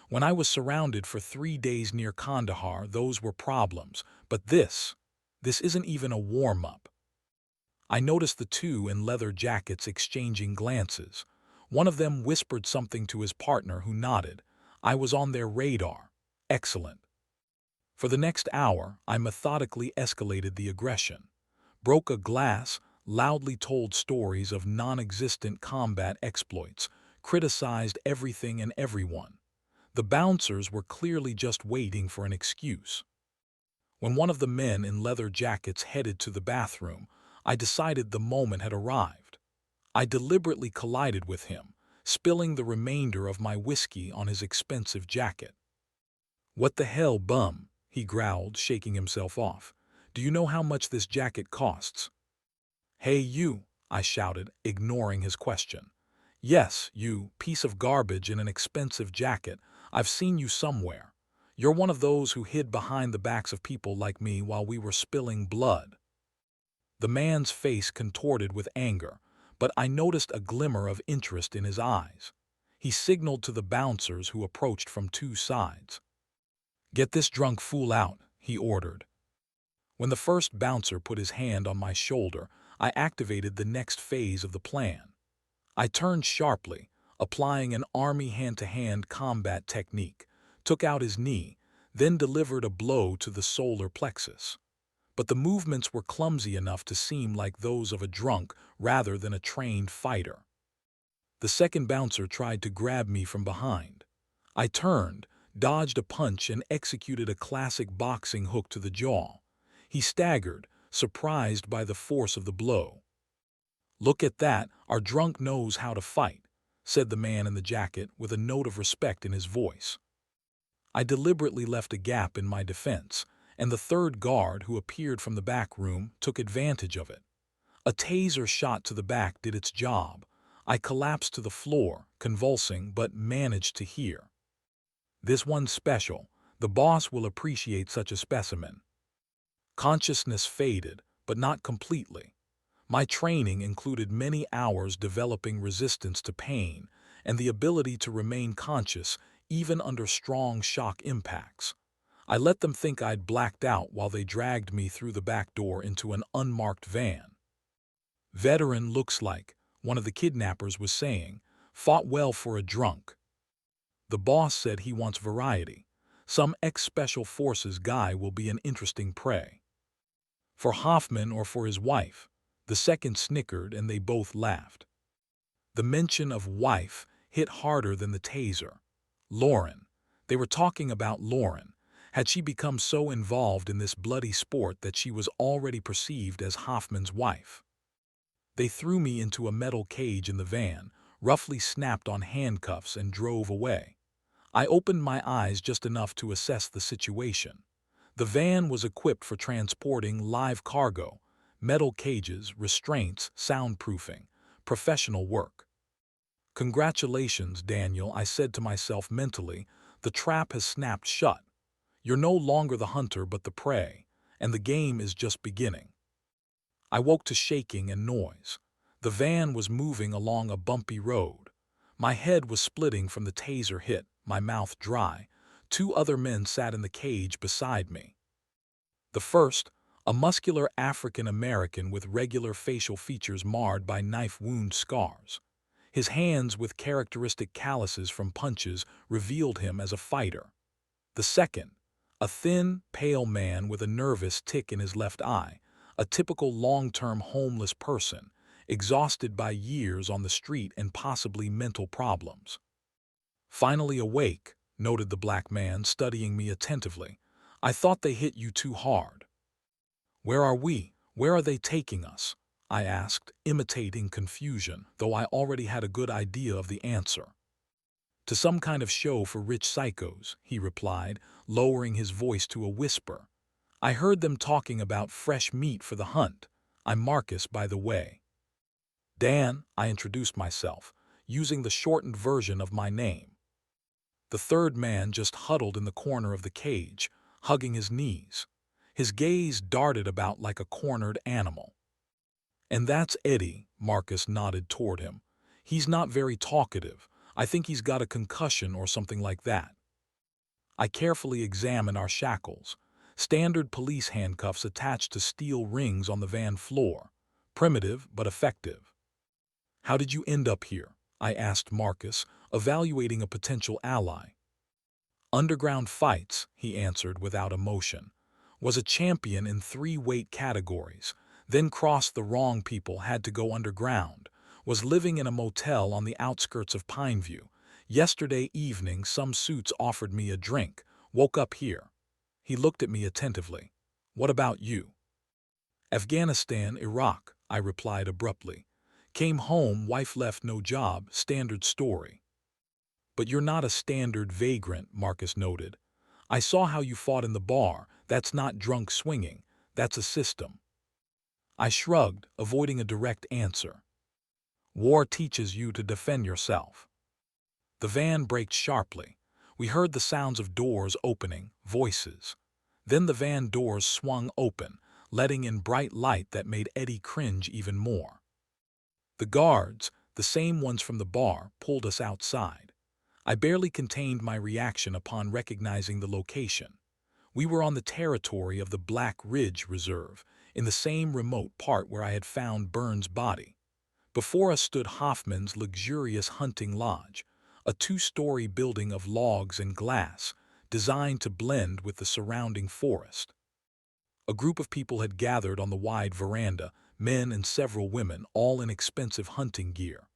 When I was surrounded for 3 days near Kandahar, those were problems. But this isn't even a warm-up. I noticed the two in leather jackets exchanging glances. One of them whispered something to his partner, who nodded. I was on their radar. Excellent. For the next hour, I methodically escalated the aggression. Broke a glass, loudly told stories of non-existent combat exploits, criticized everything and everyone. The bouncers were clearly just waiting for an excuse. When one of the men in leather jackets headed to the bathroom, I decided the moment had arrived. I deliberately collided with him, spilling the remainder of my whiskey on his expensive jacket. "What the hell, bum?" he growled, shaking himself off. "Do you know how much this jacket costs?" "Hey, you," I shouted, ignoring his question. "Yes, you, piece of garbage in an expensive jacket. I've seen you somewhere. You're one of those who hid behind the backs of people like me while we were spilling blood." The man's face contorted with anger, but I noticed a glimmer of interest in his eyes. He signaled to the bouncers who approached from two sides. "Get this drunk fool out," he ordered. When the first bouncer put his hand on my shoulder, I activated the next phase of the plan. I turned sharply, applying an army hand-to-hand combat technique, took out his knee, then delivered a blow to the solar plexus. But the movements were clumsy enough to seem like those of a drunk rather than a trained fighter. The second bouncer tried to grab me from behind. I turned, dodged a punch, and executed a classic boxing hook to the jaw. He staggered, surprised by the force of the blow. "Look at that, our drunk knows how to fight," said the man in the jacket with a note of respect in his voice. I deliberately left a gap in my defense, and the third guard, who appeared from the back room, took advantage of it. A taser shot to the back did its job. I collapsed to the floor, convulsing, but managed to hear. "This one's special. The boss will appreciate such a specimen." Consciousness faded, but not completely. My training included many hours developing resistance to pain and the ability to remain conscious even under strong shock impacts. I let them think I'd blacked out while they dragged me through the back door into an unmarked van. "Veteran looks like," one of the kidnappers was saying. "Fought well for a drunk." The boss said he wants variety. Some ex-Special Forces guy will be an interesting prey. "For Hoffman or for his wife?" The second snickered and they both laughed. The mention of wife hit harder than the taser. Lauren. They were talking about Lauren. Had she become so involved in this bloody sport that she was already perceived as Hoffman's wife? They threw me into a metal cage in the van, roughly snapped on handcuffs, and drove away. I opened my eyes just enough to assess the situation. The van was equipped for transporting live cargo, metal cages, restraints, soundproofing, professional work. Congratulations, Daniel, I said to myself mentally. The trap has snapped shut. You're no longer the hunter but the prey, and the game is just beginning. I woke to shaking and noise. The van was moving along a bumpy road. My head was splitting from the taser hit, my mouth dry. Two other men sat in the cage beside me. The first, a muscular African American with regular facial features marred by knife wound scars. His hands, with characteristic calluses from punches, revealed him as a fighter. The second, a thin, pale man with a nervous tic in his left eye, a typical long-term homeless person, exhausted by years on the street and possibly mental problems. Finally awake, noted the black man, studying me attentively. I thought they hit you too hard. Where are we? Where are they taking us? I asked, imitating confusion, though I already had a good idea of the answer. To some kind of show for rich psychos, he replied, lowering his voice to a whisper. I heard them talking about fresh meat for the hunt. I'm Marcus, by the way. Dan, I introduced myself, using the shortened version of my name. The third man just huddled in the corner of the cage, hugging his knees. His gaze darted about like a cornered animal. And that's Eddie, Marcus nodded toward him. He's not very talkative. I think he's got a concussion or something like that. I carefully examined our shackles. Standard police handcuffs attached to steel rings on the van floor. Primitive but effective. How did you end up here? I asked Marcus, evaluating a potential ally. Underground fights, he answered without emotion. Was a champion in 3 weight categories, then crossed the wrong people, had to go underground. Was living in a motel on the outskirts of Pineview. Yesterday evening some suits offered me a drink. Woke up here. He looked at me attentively. What about you? Afghanistan, Iraq, I replied abruptly. Came home, wife left, no job, standard story. But you're not a standard vagrant, Marcus noted. I saw how you fought in the bar. That's not drunk swinging. That's a system. I shrugged, avoiding a direct answer. War teaches you to defend yourself. The van braked sharply. We heard the sounds of doors opening, voices. Then the van doors swung open, letting in bright light that made Eddie cringe even more. The guards, the same ones from the bar, pulled us outside. I barely contained my reaction upon recognizing the location. We were on the territory of the Black Ridge Reserve, in the same remote part where I had found Burns' body. Before us stood Hoffman's luxurious hunting lodge, a 2-story building of logs and glass, designed to blend with the surrounding forest. A group of people had gathered on the wide veranda, men and several women, all in expensive hunting gear.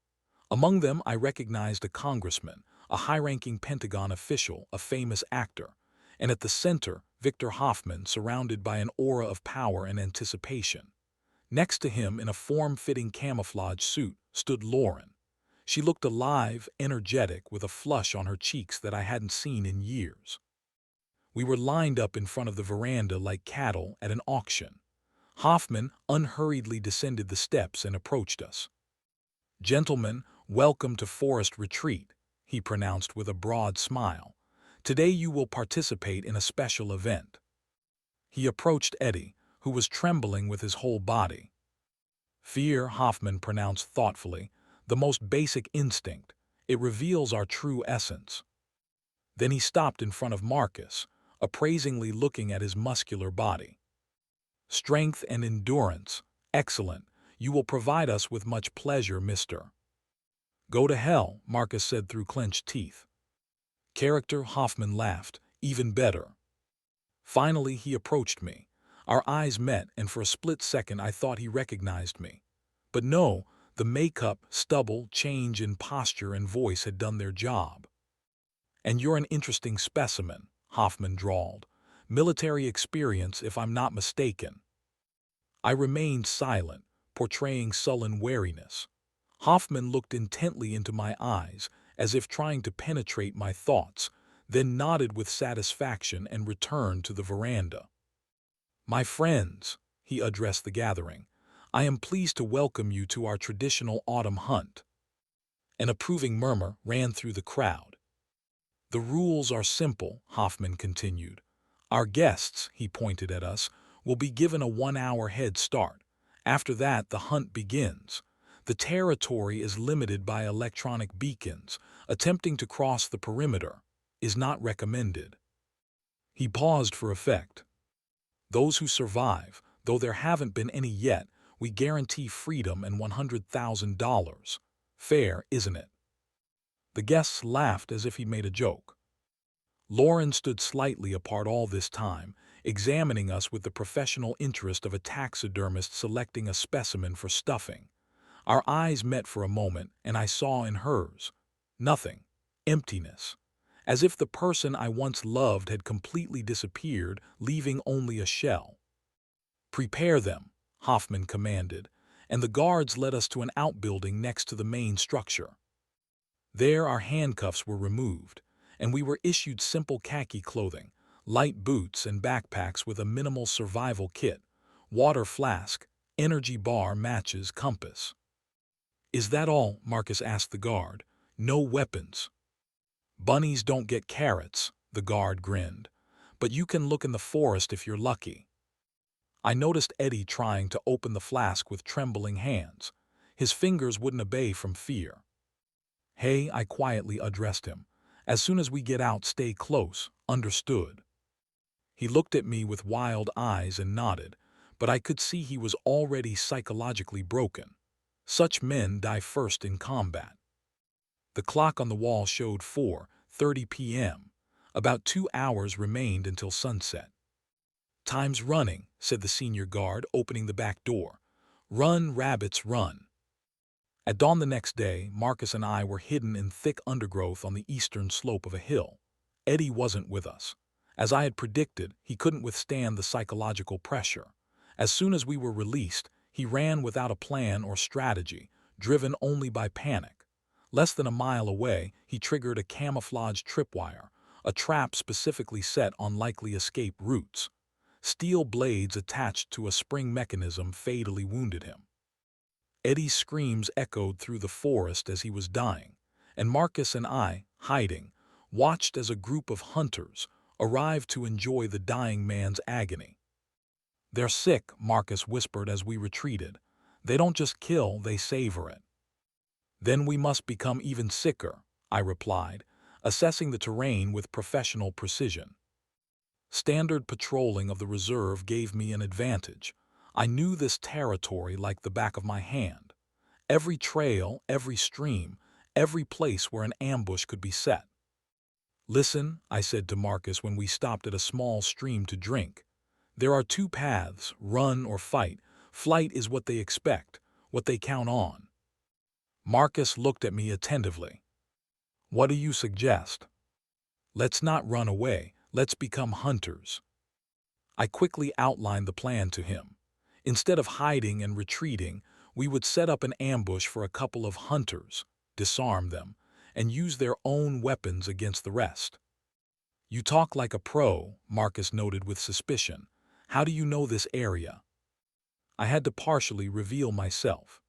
Among them I recognized a congressman, a high-ranking Pentagon official, a famous actor, and at the center, Victor Hoffman, surrounded by an aura of power and anticipation. Next to him, in a form-fitting camouflage suit, stood Lauren. She looked alive, energetic, with a flush on her cheeks that I hadn't seen in years. We were lined up in front of the veranda like cattle at an auction. Hoffman unhurriedly descended the steps and approached us. Gentlemen, welcome to Forest Retreat, he pronounced with a broad smile. Today you will participate in a special event. He approached Eddie, who was trembling with his whole body. Fear, Hoffman pronounced thoughtfully, the most basic instinct. It reveals our true essence. Then he stopped in front of Marcus, appraisingly looking at his muscular body. Strength and endurance, excellent. You will provide us with much pleasure, mister. Go to hell, Marcus said through clenched teeth. Character, Hoffman laughed, even better. Finally, he approached me. Our eyes met, and for a split second I thought he recognized me. But no, The makeup, stubble, change in posture and voice had done their job. "And you're an interesting specimen," Hoffman drawled. "Military experience, if I'm not mistaken." I remained silent, portraying sullen wariness. Hoffman looked intently into my eyes, as if trying to penetrate my thoughts, then nodded with satisfaction and returned to the veranda. "My friends," he addressed the gathering, "I am pleased to welcome you to our traditional autumn hunt." An approving murmur ran through the crowd. "The rules are simple," Hoffman continued. "Our guests," he pointed at us, "will be given a 1-hour head start. After that, the hunt begins. The territory is limited by electronic beacons. Attempting to cross the perimeter is not recommended." He paused for effect. "Those who survive, though there haven't been any yet, we guarantee freedom and $100,000. Fair, isn't it?" The guests laughed as if he made a joke. Lauren stood slightly apart all this time, examining us with the professional interest of a taxidermist selecting a specimen for stuffing. Our eyes met for a moment, and I saw in hers nothing, emptiness, as if the person I once loved had completely disappeared, leaving only a shell. "Prepare them," Hoffman commanded, and the guards led us to an outbuilding next to the main structure. There our handcuffs were removed, and we were issued simple khaki clothing, light boots and backpacks with a minimal survival kit, water flask, energy bar, matches, compass. "Is that all?" Marcus asked the guard. "No weapons?" "Bunnies don't get carrots," the guard grinned, "but you can look in the forest if you're lucky." I noticed Eddie trying to open the flask with trembling hands. His fingers wouldn't obey from fear. "Hey," I quietly addressed him. "As soon as we get out, stay close, understood?" He looked at me with wild eyes and nodded, but I could see he was already psychologically broken. Such men die first in combat. The clock on the wall showed 4:30 p.m. About 2 hours remained until sunset. "Time's running," said the senior guard, opening the back door. "Run, rabbits, run." At dawn the next day, Marcus and I were hidden in thick undergrowth on the eastern slope of a hill. Eddie wasn't with us. As I had predicted, he couldn't withstand the psychological pressure. As soon as we were released, he ran without a plan or strategy, driven only by panic. Less than a mile away, he triggered a camouflage tripwire, a trap specifically set on likely escape routes. Steel blades attached to a spring mechanism fatally wounded him. Eddie's screams echoed through the forest as he was dying, and Marcus and I, hiding, watched as a group of hunters arrived to enjoy the dying man's agony. "They're sick," Marcus whispered as we retreated. "They don't just kill, they savor it." "Then we must become even sicker," I replied, assessing the terrain with professional precision. Standard patrolling of the reserve gave me an advantage. I knew this territory like the back of my hand. Every trail, every stream, every place where an ambush could be set. "Listen," I said to Marcus when we stopped at a small stream to drink. "There are 2 paths, run or fight. Flight is what they expect, what they count on." Marcus looked at me attentively. "What do you suggest?" "Let's not run away, let's become hunters." I quickly outlined the plan to him. Instead of hiding and retreating, we would set up an ambush for a couple of hunters, disarm them, and use their own weapons against the rest. "You talk like a pro," Marcus noted with suspicion. "How do you know this area?" I had to partially reveal myself.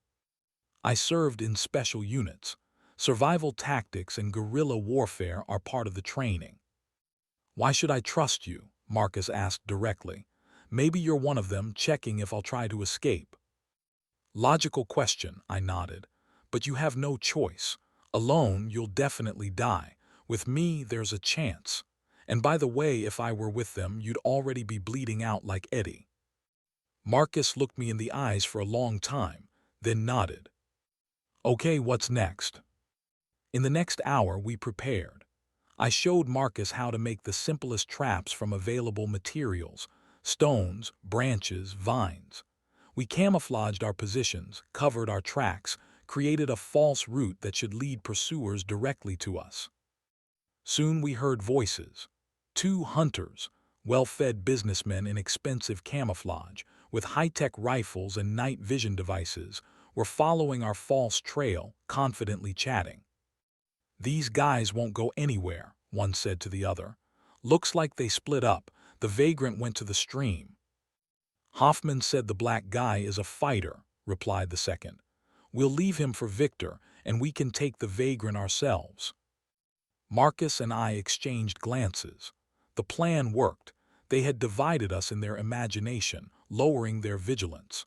I served in special units. Survival tactics and guerrilla warfare are part of the training. "Why should I trust you?" Marcus asked directly. "Maybe you're one of them, checking if I'll try to escape." "Logical question," I nodded. "But you have no choice. Alone, you'll definitely die. With me, there's a chance. And by the way, if I were with them, you'd already be bleeding out like Eddie." Marcus looked me in the eyes for a long time, then nodded. "Okay, what's next?" In the next hour, we prepared. I showed Marcus how to make the simplest traps from available materials: stones, branches, vines. We camouflaged our positions, covered our tracks, created a false route that should lead pursuers directly to us. Soon we heard voices. Two hunters, well-fed businessmen in expensive camouflage, with high-tech rifles and night vision devices, were following our false trail, confidently chatting. "These guys won't go anywhere," one said to the other. "Looks like they split up. The vagrant went to the stream." "Hoffman said the black guy is a fighter," replied the second. "We'll leave him for Victor, and we can take the vagrant ourselves." Marcus and I exchanged glances. The plan worked. They had divided us in their imagination, lowering their vigilance.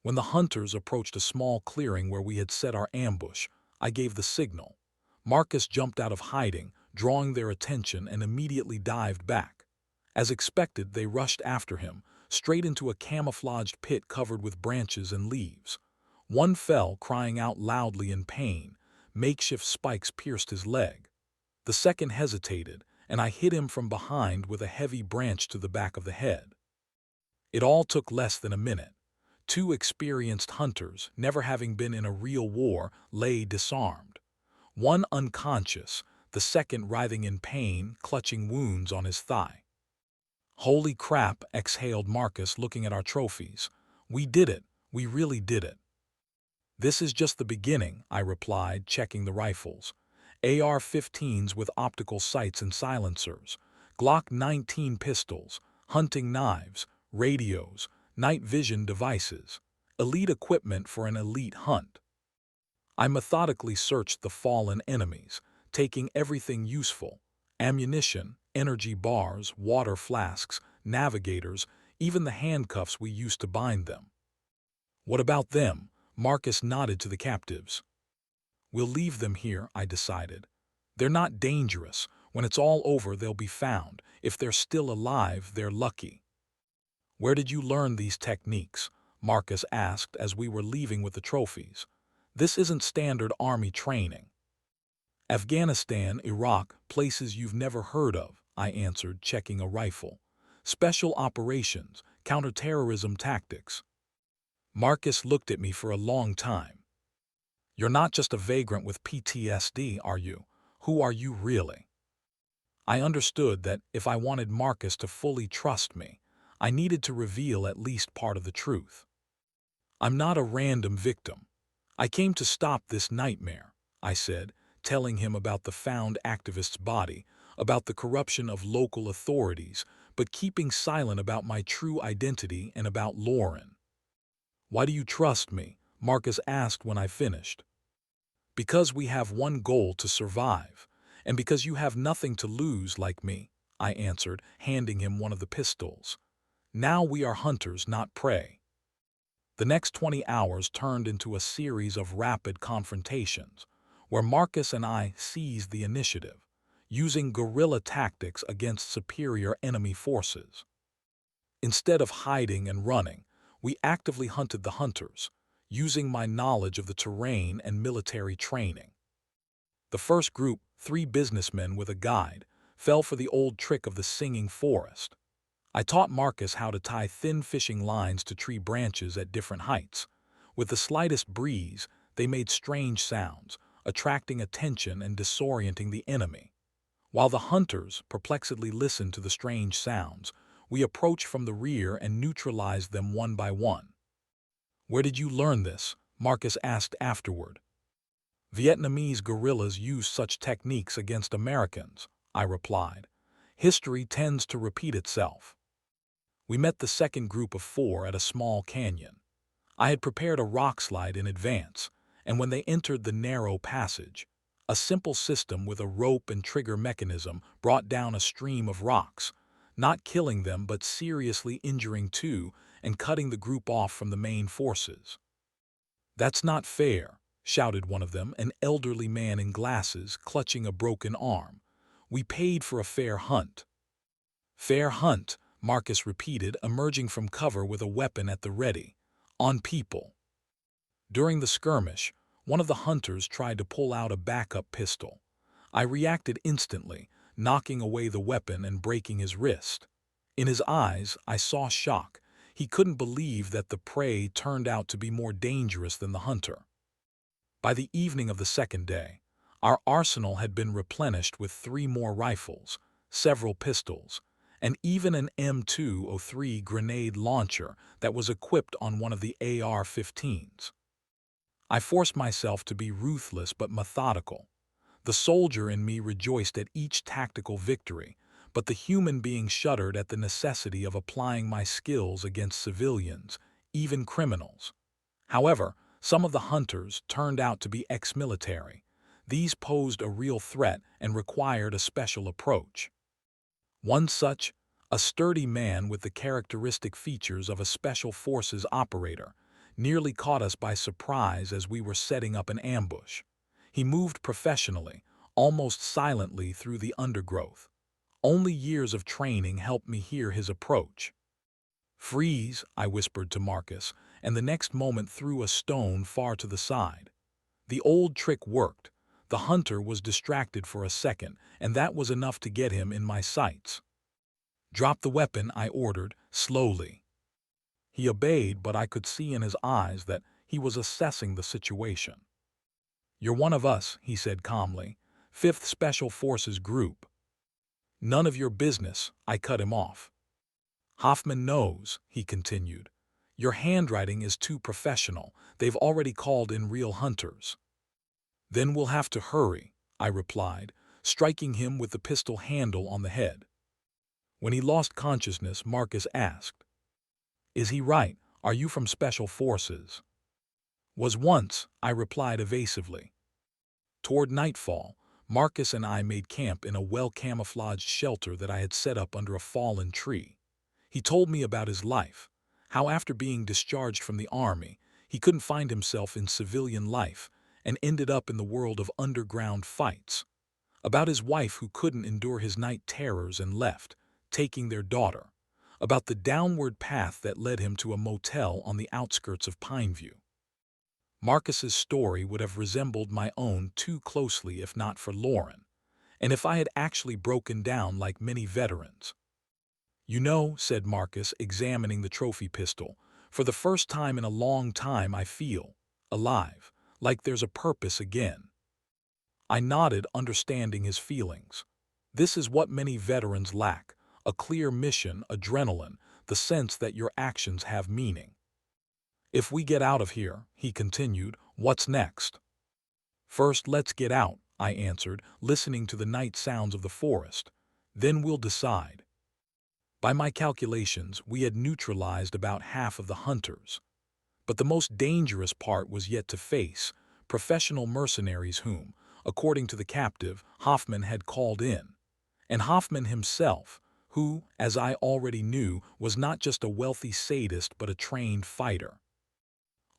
When the hunters approached a small clearing where we had set our ambush, I gave the signal. Marcus jumped out of hiding, drawing their attention, and immediately dived back. As expected, they rushed after him, straight into a camouflaged pit covered with branches and leaves. One fell, crying out loudly in pain. Makeshift spikes pierced his leg. The second hesitated, and I hit him from behind with a heavy branch to the back of the head. It all took less than a minute. Two experienced hunters, never having been in a real war, lay disarmed. One unconscious, the second writhing in pain, clutching wounds on his thigh. "Holy crap," exhaled Marcus, looking at our trophies. "We did it. We really did it." "This is just the beginning," I replied, checking the rifles. AR-15s with optical sights and silencers, Glock 19 pistols, hunting knives, radios, night vision devices, elite equipment for an elite hunt. I methodically searched the fallen enemies, taking everything useful: ammunition, energy bars, water flasks, navigators, even the handcuffs we used to bind them. "What about them?" Marcus nodded to the captives. "We'll leave them here," I decided. "They're not dangerous. When it's all over, they'll be found. If they're still alive, they're lucky." "Where did you learn these techniques?" Marcus asked as we were leaving with the trophies. "This isn't standard army training." "Afghanistan, Iraq, places you've never heard of," I answered, checking a rifle. "Special operations, counterterrorism tactics." Marcus looked at me for a long time. "You're not just a vagrant with PTSD, are you? Who are you really?" I understood that if I wanted Marcus to fully trust me, I needed to reveal at least part of the truth. "I'm not a random victim. I came to stop this nightmare," I said, telling him about the found activist's body, about the corruption of local authorities, but keeping silent about my true identity and about Lauren. "Why do you trust me?" Marcus asked when I finished. "Because we have one goal: to survive. And because you have nothing to lose like me," I answered, handing him one of the pistols. "Now we are hunters, not prey." The next 20 hours turned into a series of rapid confrontations, where Marcus and I seized the initiative, using guerrilla tactics against superior enemy forces. Instead of hiding and running, we actively hunted the hunters, using my knowledge of the terrain and military training. The first group, 3 businessmen with a guide, fell for the old trick of the singing forest. I taught Marcus how to tie thin fishing lines to tree branches at different heights. With the slightest breeze, they made strange sounds, attracting attention and disorienting the enemy. While the hunters perplexedly listened to the strange sounds, we approached from the rear and neutralized them one by one. "Where did you learn this?" Marcus asked afterward. "Vietnamese guerrillas use such techniques against Americans," I replied. "History tends to repeat itself." We met the second group of 4 at a small canyon. I had prepared a rock slide in advance, and when they entered the narrow passage, a simple system with a rope and trigger mechanism brought down a stream of rocks, not killing them but seriously injuring 2 and cutting the group off from the main forces. "That's not fair," shouted one of them, an elderly man in glasses clutching a broken arm. "We paid for a fair hunt." "Fair hunt," Marcus repeated, emerging from cover with a weapon at the ready. "On people." During the skirmish, one of the hunters tried to pull out a backup pistol. I reacted instantly, knocking away the weapon and breaking his wrist. In his eyes, I saw shock. He couldn't believe that the prey turned out to be more dangerous than the hunter. By the evening of the second day, our arsenal had been replenished with 3 more rifles, several pistols, and even an M203 grenade launcher that was equipped on one of the AR-15s. I forced myself to be ruthless but methodical. The soldier in me rejoiced at each tactical victory, but the human being shuddered at the necessity of applying my skills against civilians, even criminals. However, some of the hunters turned out to be ex-military. These posed a real threat and required a special approach. One such, a sturdy man with the characteristic features of a special forces operator, nearly caught us by surprise as we were setting up an ambush. He moved professionally, almost silently through the undergrowth. Only years of training helped me hear his approach. "Freeze," I whispered to Marcus, and the next moment threw a stone far to the side. The old trick worked. The hunter was distracted for a second, and that was enough to get him in my sights. "Drop the weapon," I ordered, slowly. He obeyed, but I could see in his eyes that he was assessing the situation. "You're one of us," he said calmly. "5th Special Forces Group." "None of your business," I cut him off. "Hoffman knows," he continued. "Your handwriting is too professional. They've already called in real hunters." "Then we'll have to hurry," I replied, striking him with the pistol handle on the head. When he lost consciousness, Marcus asked, "Is he right? Are you from Special Forces?" "Was once," I replied evasively. Toward nightfall, Marcus and I made camp in a well-camouflaged shelter that I had set up under a fallen tree. He told me about his life, how after being discharged from the army, he couldn't find himself in civilian life and ended up in the world of underground fights. About his wife who couldn't endure his night terrors and left, taking their daughter. About the downward path that led him to a motel on the outskirts of Pineview. Marcus's story would have resembled my own too closely if not for Lauren, and if I had actually broken down like many veterans. "You know," said Marcus, examining the trophy pistol, "for the first time in a long time I feel alive, like there's a purpose again." I nodded, understanding his feelings. This is what many veterans lack: a clear mission, adrenaline, the sense that your actions have meaning. "If we get out of here," he continued, "what's next?" "First, let's get out," I answered, listening to the night sounds of the forest. "Then we'll decide." By my calculations, we had neutralized about half of the hunters. But the most dangerous part was yet to face: professional mercenaries whom, according to the captive, Hoffman had called in. And Hoffman himself, who, as I already knew, was not just a wealthy sadist but a trained fighter.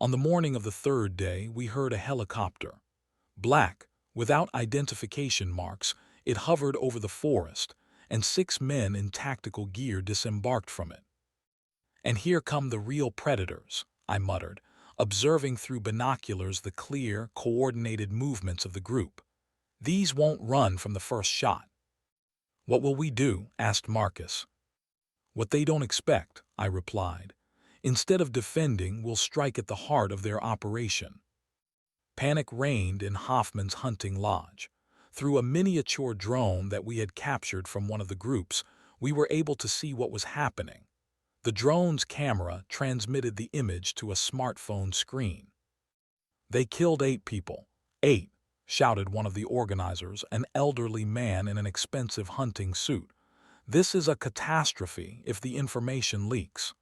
On the morning of the third day, we heard a helicopter. Black, without identification marks, it hovered over the forest, and 6 men in tactical gear disembarked from it. "And here come the real predators," I muttered, observing through binoculars the clear, coordinated movements of the group. "These won't run from the first shot." "What will we do?" asked Marcus. "What they don't expect," I replied. "Instead of defending, we'll strike at the heart of their operation." Panic reigned in Hoffman's hunting lodge. Through a miniature drone that we had captured from one of the groups, we were able to see what was happening. The drone's camera transmitted the image to a smartphone screen. "They killed 8 people. 8, shouted one of the organizers, an elderly man in an expensive hunting suit. "This is a catastrophe if the information leaks."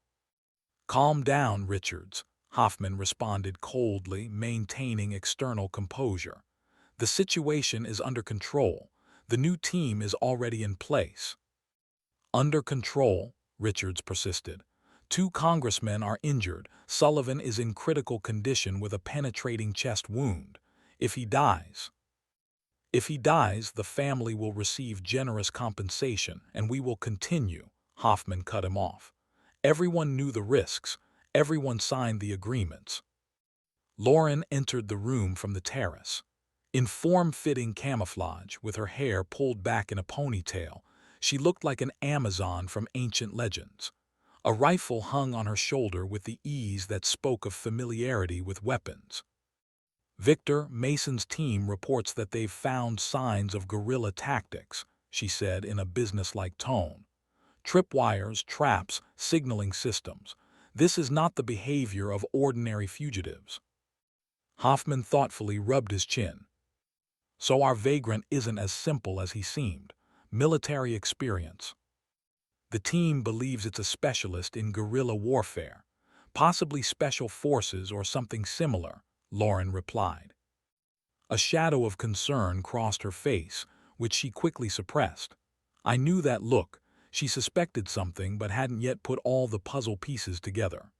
"Calm down, Richards," Hoffman responded coldly, maintaining external composure. "The situation is under control. The new team is already in place." "Under control," Richards persisted. "2 congressmen are injured. Sullivan is in critical condition with a penetrating chest wound. If he dies, the family will receive generous compensation, and we will continue." Hoffman cut him off. "Everyone knew the risks. Everyone signed the agreements." Lauren entered the room from the terrace. In form-fitting camouflage, with her hair pulled back in a ponytail, she looked like an Amazon from ancient legends. A rifle hung on her shoulder with the ease that spoke of familiarity with weapons. Victor, Mason's team reports that they've found signs of guerrilla tactics, she said in a businesslike tone. Tripwires, traps, signaling systems. This is not the behavior of ordinary fugitives. Hoffman thoughtfully rubbed his chin. So our vagrant isn't as simple as he seemed. Military experience. The team believes it's a specialist in guerrilla warfare, possibly special forces or something similar, Lauren replied. A shadow of concern crossed her face, which she quickly suppressed. I knew that look. She suspected something but hadn't yet put all the puzzle pieces together.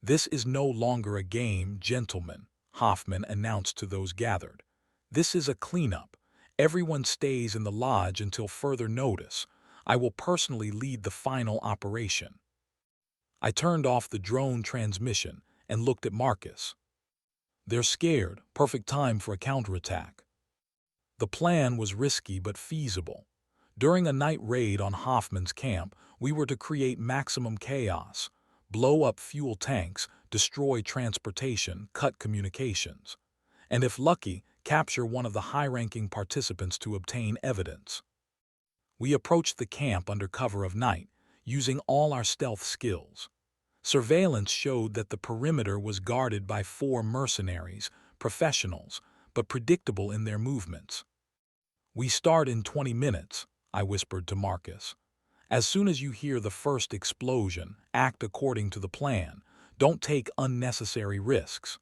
This is no longer a game, gentlemen, Hoffman announced to those gathered. This is a cleanup. Everyone stays in the lodge until further notice. I will personally lead the final operation. I turned off the drone transmission and looked at Marcus. They're scared, perfect time for a counterattack. The plan was risky but feasible. During a night raid on Hoffman's camp, we were to create maximum chaos, blow up fuel tanks, destroy transportation, cut communications, and if lucky, capture one of the high-ranking participants to obtain evidence. We approached the camp under cover of night, using all our stealth skills. Surveillance showed that the perimeter was guarded by 4 mercenaries, professionals, but predictable in their movements. We start in 20 minutes, I whispered to Marcus. As soon as you hear the first explosion, act according to the plan. Don't take unnecessary risks.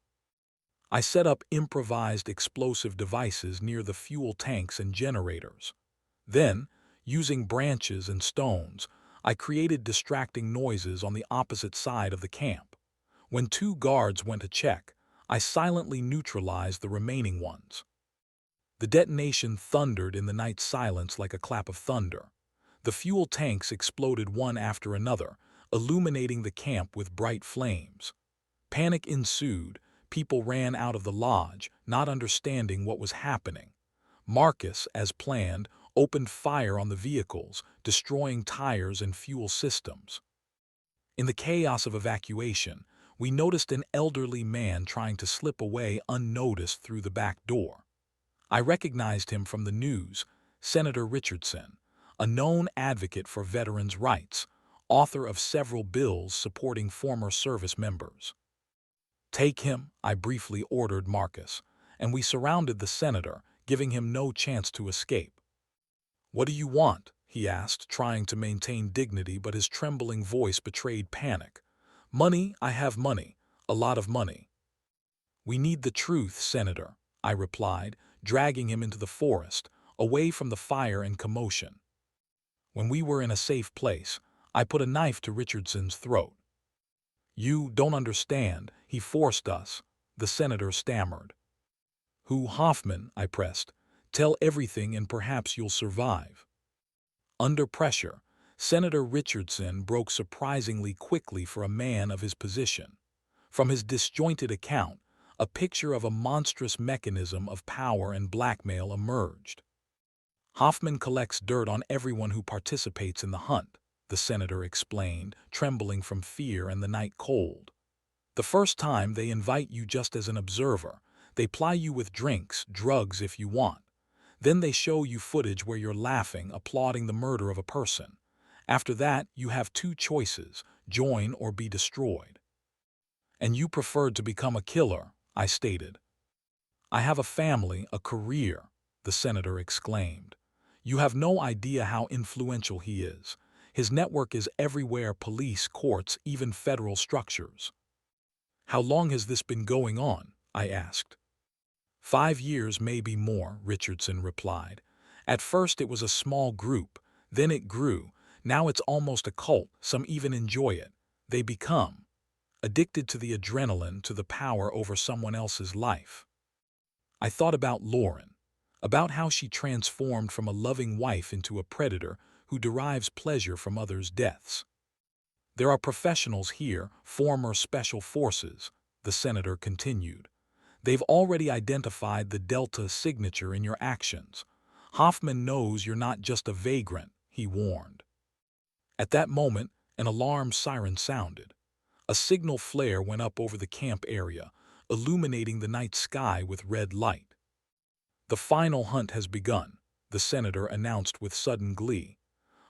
I set up improvised explosive devices near the fuel tanks and generators. Then, using branches and stones, I created distracting noises on the opposite side of the camp. When 2 guards went to check, I silently neutralized the remaining ones. The detonation thundered in the night silence like a clap of thunder. The fuel tanks exploded one after another, illuminating the camp with bright flames. Panic ensued. People ran out of the lodge, not understanding what was happening. Marcus, as planned, opened fire on the vehicles, destroying tires and fuel systems. In the chaos of evacuation, we noticed an elderly man trying to slip away unnoticed through the back door. I recognized him from the news, Senator Richardson, a known advocate for veterans' rights, author of several bills supporting former service members. Take him, I briefly ordered Marcus, and we surrounded the senator, giving him no chance to escape. What do you want? He asked, trying to maintain dignity, but his trembling voice betrayed panic. Money, I have money, a lot of money. We need the truth, Senator, I replied, dragging him into the forest, away from the fire and commotion. When we were in a safe place, I put a knife to Richardson's throat. You don't understand, he forced us, the senator stammered. Who, Hoffman, I pressed. Tell everything and perhaps you'll survive. Under pressure, Senator Richardson broke surprisingly quickly for a man of his position. From his disjointed account, a picture of a monstrous mechanism of power and blackmail emerged. Hoffman collects dirt on everyone who participates in the hunt, the senator explained, trembling from fear and the night cold. The first time they invite you just as an observer. They ply you with drinks, drugs if you want. Then they show you footage where you're laughing, applauding the murder of a person. After that, you have 2 choices, join or be destroyed. And you preferred to become a killer, I stated. I have a family, a career, the senator exclaimed. You have no idea how influential he is. His network is everywhere, police, courts, even federal structures. How long has this been going on? I asked. 5 years, maybe more, Richardson replied. At first it was a small group, then it grew. Now it's almost a cult, some even enjoy it. They become addicted to the adrenaline, to the power over someone else's life. I thought about Lauren, about how she transformed from a loving wife into a predator who derives pleasure from others' deaths. There are professionals here, former special forces, the senator continued. They've already identified the Delta signature in your actions. Hoffman knows you're not just a vagrant, he warned. At that moment, an alarm siren sounded. A signal flare went up over the camp area, illuminating the night sky with red light. "The final hunt has begun," the senator announced with sudden glee.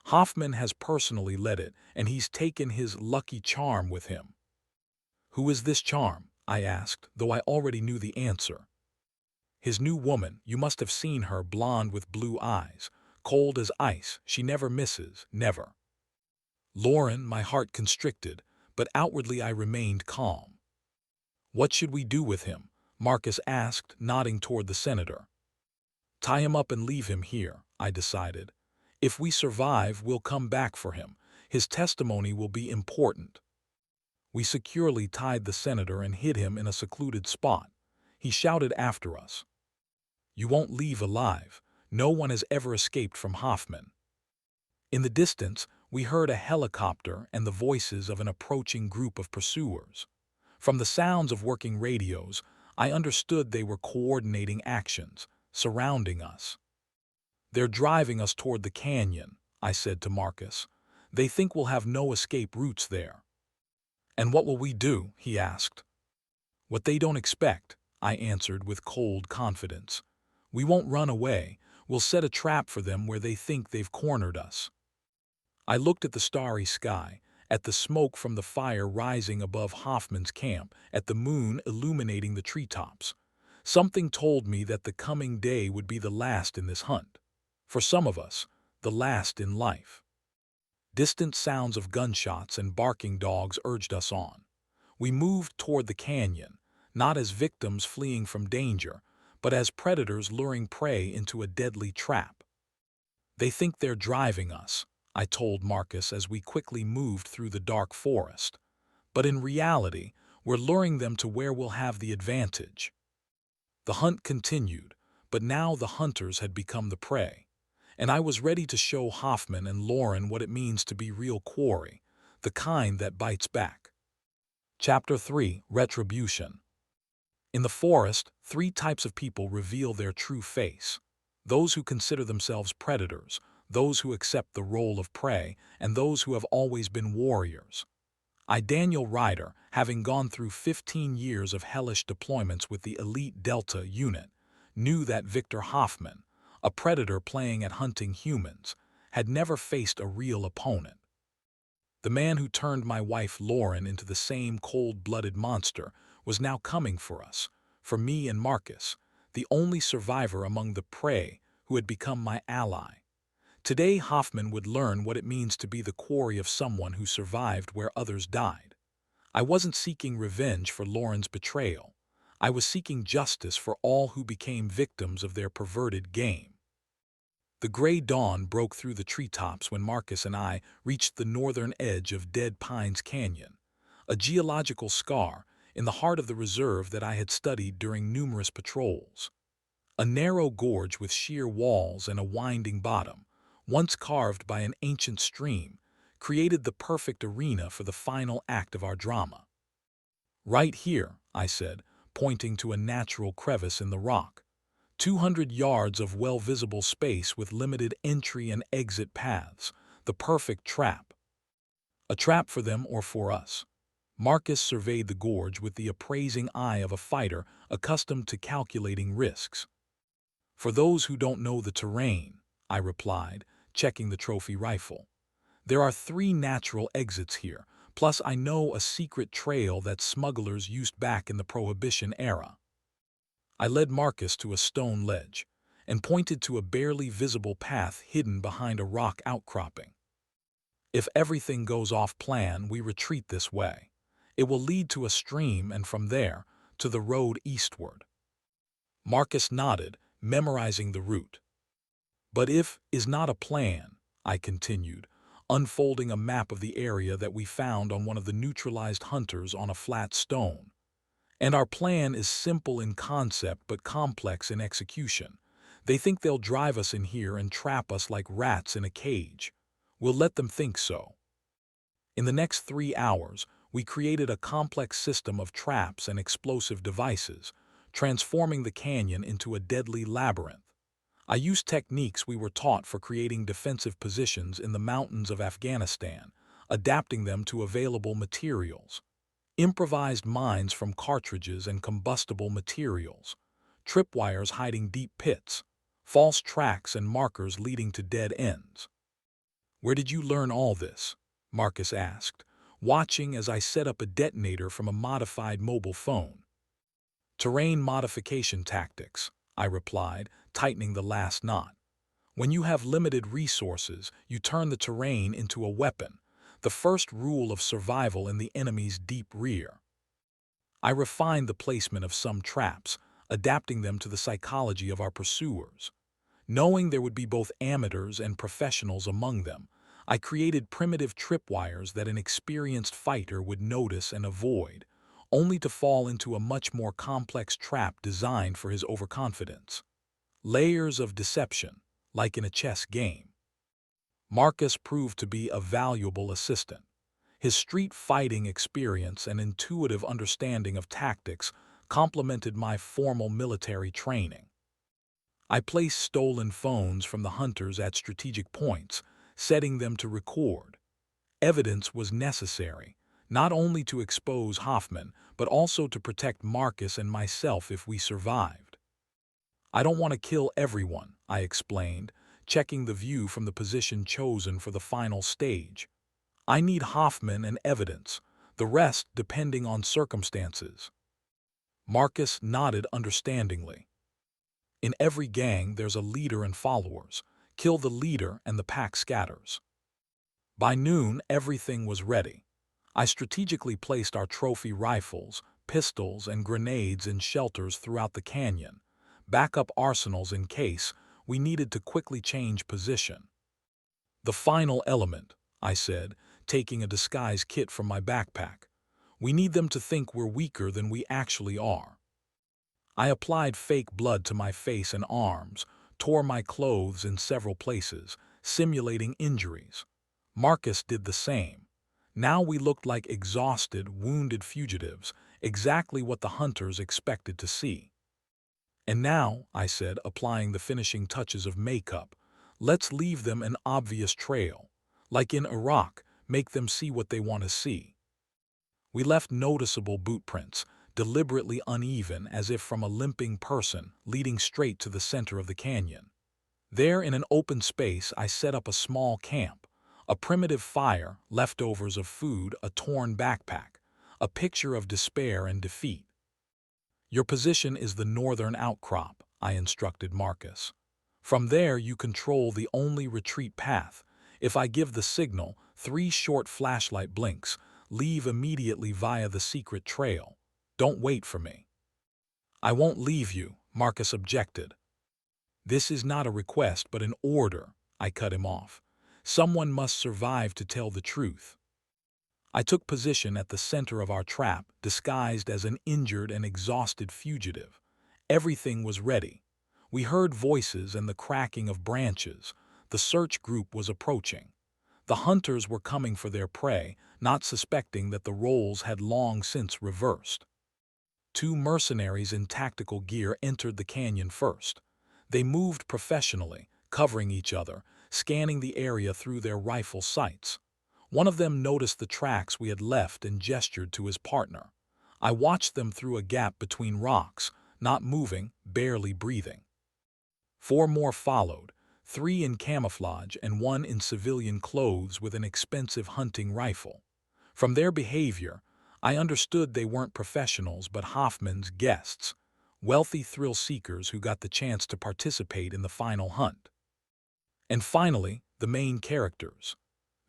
"Hoffman has personally led it, and he's taken his lucky charm with him." "Who is this charm?" I asked, though I already knew the answer. "His new woman. You must have seen her, blonde with blue eyes. Cold as ice, she never misses, never." "Lauren," my heart constricted, but outwardly I remained calm. "What should we do with him?" Marcus asked, nodding toward the senator. "Tie him up and leave him here," I decided. "If we survive, we'll come back for him. His testimony will be important." We securely tied the senator and hid him in a secluded spot. He shouted after us, "You won't leave alive. No one has ever escaped from Hoffman." In the distance, we heard a helicopter and the voices of an approaching group of pursuers. From the sounds of working radios, I understood they were coordinating actions, surrounding us. "They're driving us toward the canyon," I said to Marcus. "They think we'll have no escape routes there." "And what will we do?" he asked. "What they don't expect," I answered with cold confidence. "We won't run away. We'll set a trap for them where they think they've cornered us." I looked at the starry sky, at the smoke from the fire rising above Hoffman's camp, at the moon illuminating the treetops. Something told me that the coming day would be the last in this hunt. For some of us, the last in life. Distant sounds of gunshots and barking dogs urged us on. We moved toward the canyon, not as victims fleeing from danger, but as predators luring prey into a deadly trap. "They think they're driving us," I told Marcus as we quickly moved through the dark forest. "But in reality, we're luring them to where we'll have the advantage." The hunt continued, but now the hunters had become the prey. And I was ready to show Hoffman and Lauren what it means to be real quarry, the kind that bites back. Chapter 3: Retribution. In the forest, three types of people reveal their true face: those who consider themselves predators, those who accept the role of prey, and those who have always been warriors. I, Daniel Ryder, having gone through 15 years of hellish deployments with the elite Delta unit, knew that Victor Hoffman, a predator playing at hunting humans, had never faced a real opponent. The man who turned my wife Lauren into the same cold-blooded monster was now coming for us, for me and Marcus, the only survivor among the prey who had become my ally. Today Hoffman would learn what it means to be the quarry of someone who survived where others died. I wasn't seeking revenge for Lauren's betrayal. I was seeking justice for all who became victims of their perverted game. The gray dawn broke through the treetops when Marcus and I reached the northern edge of Dead Pines Canyon, a geological scar in the heart of the reserve that I had studied during numerous patrols. A narrow gorge with sheer walls and a winding bottom, once carved by an ancient stream, created the perfect arena for the final act of our drama. "Right here," I said, pointing to a natural crevice in the rock. 200 yards of well-visible space with limited entry and exit paths, the perfect trap. A trap for them or for us. Marcus surveyed the gorge with the appraising eye of a fighter accustomed to calculating risks. "For those who don't know the terrain," I replied, checking the trophy rifle. "There are 3 natural exits here, plus I know a secret trail that smugglers used back in the Prohibition era." I led Marcus to a stone ledge and pointed to a barely visible path hidden behind a rock outcropping. "If everything goes off plan, we retreat this way. It will lead to a stream and from there, to the road eastward." Marcus nodded, memorizing the route. "But if is not a plan," I continued, unfolding a map of the area that we found on one of the neutralized hunters on a flat stone. "And our plan is simple in concept but complex in execution. They think they'll drive us in here and trap us like rats in a cage. We'll let them think so." In the next 3 hours, we created a complex system of traps and explosive devices, transforming the canyon into a deadly labyrinth. I used techniques we were taught for creating defensive positions in the mountains of Afghanistan, adapting them to available materials. Improvised mines from cartridges and combustible materials, tripwires hiding deep pits, false tracks and markers leading to dead ends. "Where did you learn all this?" Marcus asked, watching as I set up a detonator from a modified mobile phone. "Terrain modification tactics," I replied, tightening the last knot. "When you have limited resources, you turn the terrain into a weapon, the first rule of survival in the enemy's deep rear." I refined the placement of some traps, adapting them to the psychology of our pursuers. Knowing there would be both amateurs and professionals among them, I created primitive tripwires that an experienced fighter would notice and avoid, only to fall into a much more complex trap designed for his overconfidence. Layers of deception, like in a chess game. Marcus proved to be a valuable assistant. His street fighting experience and intuitive understanding of tactics complemented my formal military training. I placed stolen phones from the hunters at strategic points, setting them to record. Evidence was necessary, not only to expose Hoffman, but also to protect Marcus and myself if we survived. "I don't want to kill everyone," I explained, checking the view from the position chosen for the final stage. "I need Hoffman and evidence, the rest depending on circumstances." Marcus nodded understandingly. "In every gang there's a leader and followers. Kill the leader and the pack scatters." By noon, everything was ready. I strategically placed our trophy rifles, pistols, and grenades in shelters throughout the canyon, backup arsenals in case we needed to quickly change position. "The final element," I said, taking a disguise kit from my backpack. "We need them to think we're weaker than we actually are." I applied fake blood to my face and arms, tore my clothes in several places, simulating injuries. Marcus did the same. Now we looked like exhausted, wounded fugitives, exactly what the hunters expected to see. "And now," I said, applying the finishing touches of makeup, "let's leave them an obvious trail. Like in Iraq, make them see what they want to see." We left noticeable boot prints, deliberately uneven as if from a limping person, leading straight to the center of the canyon. There in an open space I set up a small camp, a primitive fire, leftovers of food, a torn backpack, a picture of despair and defeat. "Your position is the northern outcrop," I instructed Marcus. "From there you control the only retreat path. If I give the signal, 3 short flashlight blinks, leave immediately via the secret trail. Don't wait for me." "I won't leave you," Marcus objected. "This is not a request but an order," I cut him off. "Someone must survive to tell the truth." I took position at the center of our trap, disguised as an injured and exhausted fugitive. Everything was ready. We heard voices and the cracking of branches. The search group was approaching. The hunters were coming for their prey, not suspecting that the roles had long since reversed. 2 mercenaries in tactical gear entered the canyon first. They moved professionally, covering each other, scanning the area through their rifle sights. One of them noticed the tracks we had left and gestured to his partner. I watched them through a gap between rocks, not moving, barely breathing. 4 more followed, 3 in camouflage and 1 in civilian clothes with an expensive hunting rifle. From their behavior, I understood they weren't professionals but Hoffman's guests, wealthy thrill seekers who got the chance to participate in the final hunt. And finally, the main characters.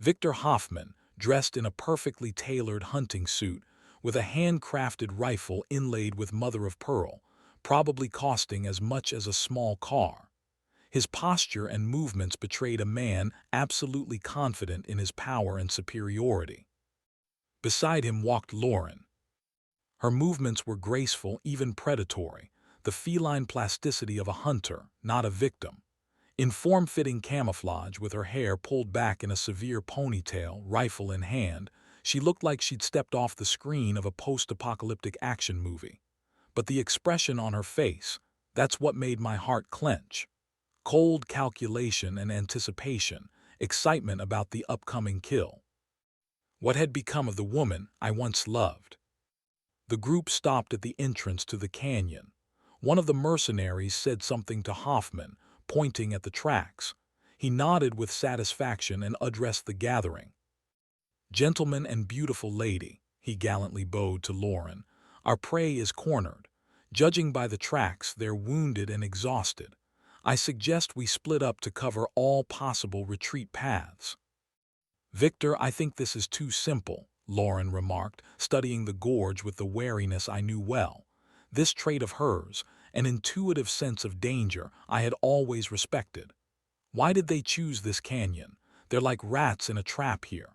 Victor Hoffman, dressed in a perfectly tailored hunting suit, with a handcrafted rifle inlaid with mother-of-pearl, probably costing as much as a small car. His posture and movements betrayed a man absolutely confident in his power and superiority. Beside him walked Lauren. Her movements were graceful, even predatory, the feline plasticity of a hunter, not a victim. In form-fitting camouflage, with her hair pulled back in a severe ponytail, rifle in hand, she looked like she'd stepped off the screen of a post-apocalyptic action movie. But the expression on her face, that's what made my heart clench. Cold calculation and anticipation, excitement about the upcoming kill. What had become of the woman I once loved? The group stopped at the entrance to the canyon. One of the mercenaries said something to Hoffman, pointing at the tracks. He nodded with satisfaction and addressed the gathering. "Gentleman and beautiful lady," he gallantly bowed to Lauren, "our prey is cornered. Judging by the tracks, they're wounded and exhausted. I suggest we split up to cover all possible retreat paths." "Victor, I think this is too simple," Lauren remarked, studying the gorge with the wariness I knew well. This trait of hers, an intuitive sense of danger, I had always respected. "Why did they choose this canyon? They're like rats in a trap here."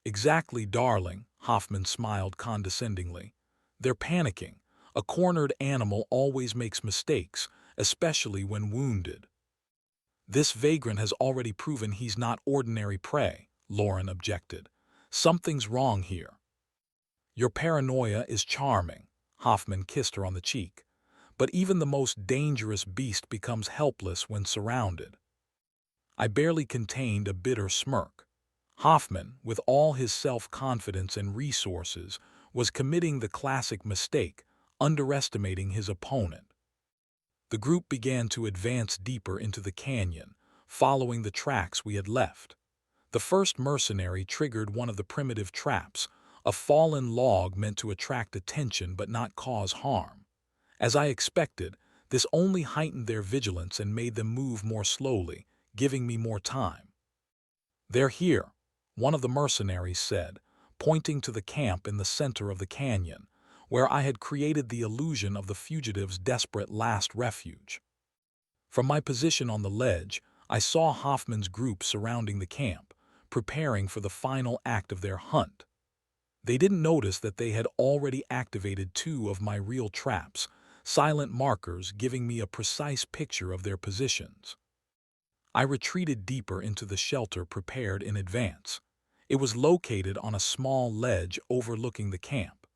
"Exactly, darling," Hoffman smiled condescendingly. "They're panicking. A cornered animal always makes mistakes, especially when wounded." "This vagrant has already proven he's not ordinary prey," Lauren objected. "Something's wrong here." "Your paranoia is charming," Hoffman kissed her on the cheek. "But even the most dangerous beast becomes helpless when surrounded." I barely contained a bitter smirk. Hoffman, with all his self-confidence and resources, was committing the classic mistake, underestimating his opponent. The group began to advance deeper into the canyon, following the tracks we had left. The first mercenary triggered one of the primitive traps, a fallen log meant to attract attention but not cause harm. As I expected, this only heightened their vigilance and made them move more slowly, giving me more time. "They're here," one of the mercenaries said, pointing to the camp in the center of the canyon, where I had created the illusion of the fugitives' desperate last refuge. From my position on the ledge, I saw Hoffman's group surrounding the camp, preparing for the final act of their hunt. They didn't notice that they had already activated two of my real traps, silent markers giving me a precise picture of their positions. I retreated deeper into the shelter prepared in advance. It was located on a small ledge overlooking the camp.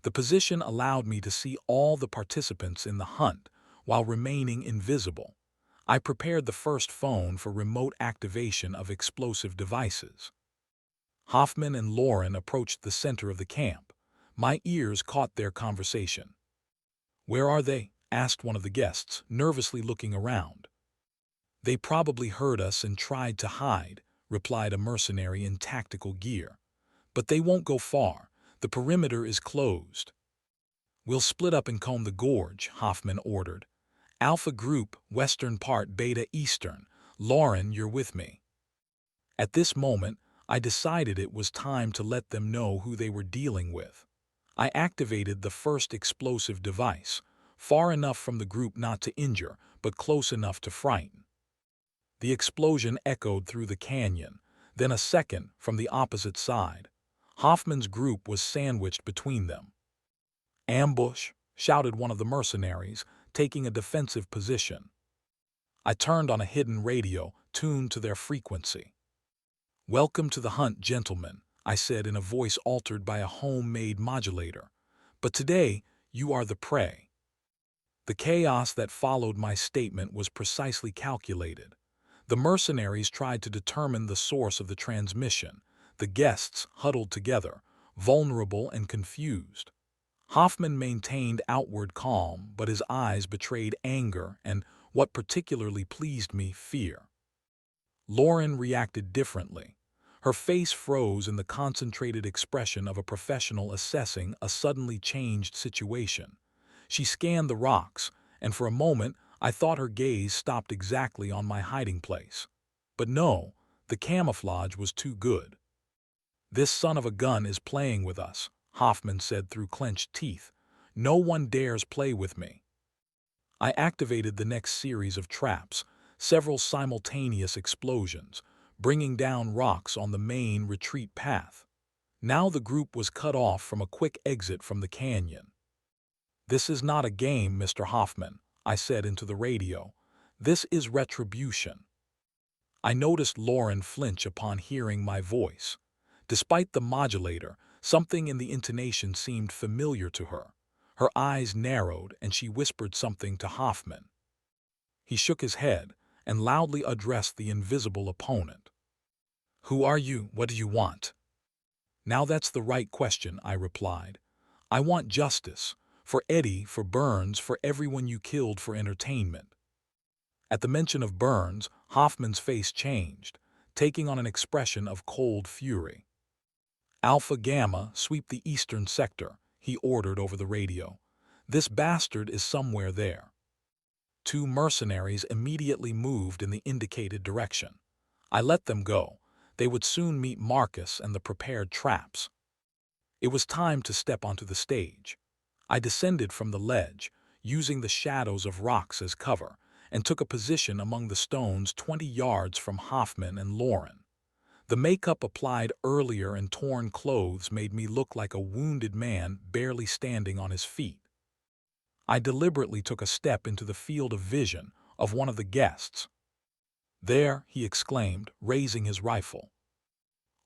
The position allowed me to see all the participants in the hunt while remaining invisible. I prepared the first phone for remote activation of explosive devices. Hoffman and Lauren approached the center of the camp. My ears caught their conversation. "Where are they?" asked one of the guests, nervously looking around. "They probably heard us and tried to hide," replied a mercenary in tactical gear. "But they won't go far. The perimeter is closed." "We'll split up and comb the gorge," Hoffman ordered. "Alpha Group, western part, Beta eastern. Lauren, you're with me." At this moment, I decided it was time to let them know who they were dealing with. I activated the first explosive device, far enough from the group not to injure, but close enough to frighten. The explosion echoed through the canyon, then a second from the opposite side. Hoffman's group was sandwiched between them. "Ambush!" shouted one of the mercenaries, taking a defensive position. I turned on a hidden radio, tuned to their frequency. "Welcome to the hunt, gentlemen," I said in a voice altered by a homemade modulator. "But today, you are the prey." The chaos that followed my statement was precisely calculated. The mercenaries tried to determine the source of the transmission. The guests huddled together, vulnerable and confused. Hoffman maintained outward calm, but his eyes betrayed anger and, what particularly pleased me, fear. Lauren reacted differently. Her face froze in the concentrated expression of a professional assessing a suddenly changed situation. She scanned the rocks, and for a moment I thought her gaze stopped exactly on my hiding place. But no, the camouflage was too good. "This son of a gun is playing with us," Hoffman said through clenched teeth. "No one dares play with me." I activated the next series of traps, several simultaneous explosions, bringing down rocks on the main retreat path. Now the group was cut off from a quick exit from the canyon. "This is not a game, Mr. Hoffman," I said into the radio. "This is retribution." I noticed Lauren flinch upon hearing my voice. Despite the modulator, something in the intonation seemed familiar to her. Her eyes narrowed and she whispered something to Hoffman. He shook his head and loudly addressed the invisible opponent. "Who are you? What do you want?" "Now that's the right question," I replied. I want justice. For Eddie, for Burns, for everyone you killed for entertainment." At the mention of Burns, Hoffman's face changed, taking on an expression of cold fury. "Alpha Gamma, sweep the eastern sector," he ordered over the radio. "This bastard is somewhere there." Two mercenaries immediately moved in the indicated direction. I let them go. They would soon meet Marcus and the prepared traps. It was time to step onto the stage. I descended from the ledge, using the shadows of rocks as cover, and took a position among the stones 20 yards from Hoffman and Lauren. The makeup applied earlier and torn clothes made me look like a wounded man barely standing on his feet. I deliberately took a step into the field of vision of one of the guests. "There," he exclaimed, raising his rifle.